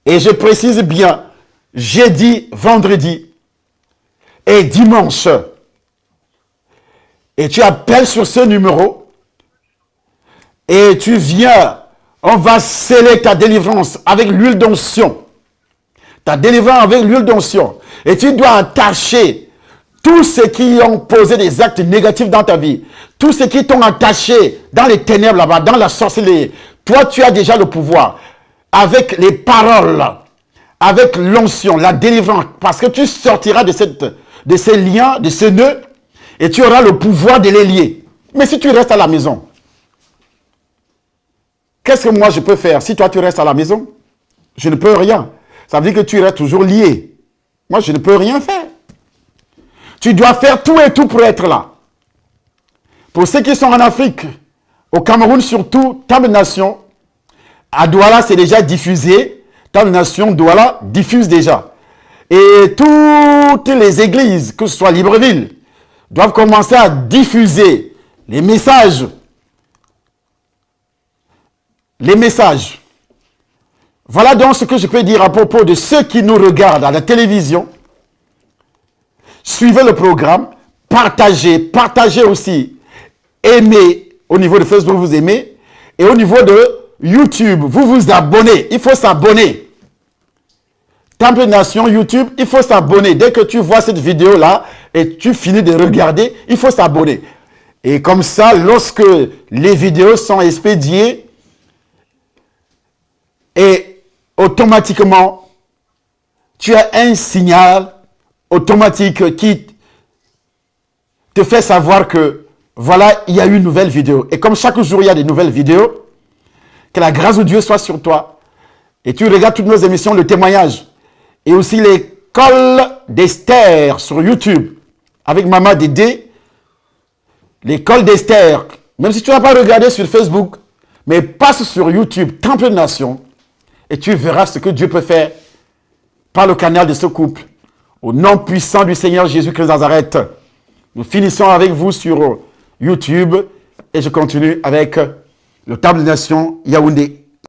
Et je précise bien, jeudi, vendredi et dimanche. Et tu appelles sur ce numéro et tu viens, on va sceller ta délivrance avec l'huile d'onction. Ta délivrance avec l'huile d'onction. Et tu dois attacher tous ceux qui ont posé des actes négatifs dans ta vie. Tous ceux qui t'ont attaché dans les ténèbres là-bas, dans la sorcellerie. Toi, tu as déjà le pouvoir. Avec les paroles, avec l'onction, la délivrance. Parce que tu sortiras de ces liens, de ce nœud, et tu auras le pouvoir de les lier. Mais si tu restes à la maison, qu'est-ce que moi je peux faire si toi tu restes à la maison? Je ne peux rien. Ça veut dire que tu restes toujours lié. Moi, je ne peux rien faire. Tu dois faire tout et tout pour être là. Pour ceux qui sont en Afrique, au Cameroun surtout, Temple Nation, à Douala, c'est déjà diffusé. Temple Nation, Douala, diffuse déjà. Et toutes les églises, que ce soit Libreville, doivent commencer à diffuser les messages. Les messages. Voilà donc ce que je peux dire à propos de ceux qui nous regardent à la télévision. Suivez le programme, partagez aussi. Aimez, au niveau de Facebook, vous aimez. Et au niveau de YouTube, vous vous abonnez. Il faut s'abonner. Temple Nation, YouTube, il faut s'abonner. Dès que tu vois cette vidéo-là et tu finis de regarder, il faut s'abonner. Et comme ça, lorsque les vidéos sont expédiées, et automatiquement, tu as un signal automatique qui te fait savoir que voilà, il y a une nouvelle vidéo. Et comme chaque jour, il y a des nouvelles vidéos, que la grâce de Dieu soit sur toi. Et tu regardes toutes nos émissions, le témoignage. Et aussi l'école d'Esther sur YouTube. Avec Maman Dédé. L'école d'Esther. Même si tu n'as pas regardé sur Facebook, mais passe sur YouTube, Temple Nation. Et tu verras ce que Dieu peut faire par le canal de ce couple. Au nom puissant du Seigneur Jésus-Christ de Nazareth. Nous finissons avec vous sur YouTube. Et je continue avec le Temple Nation Yaoundé.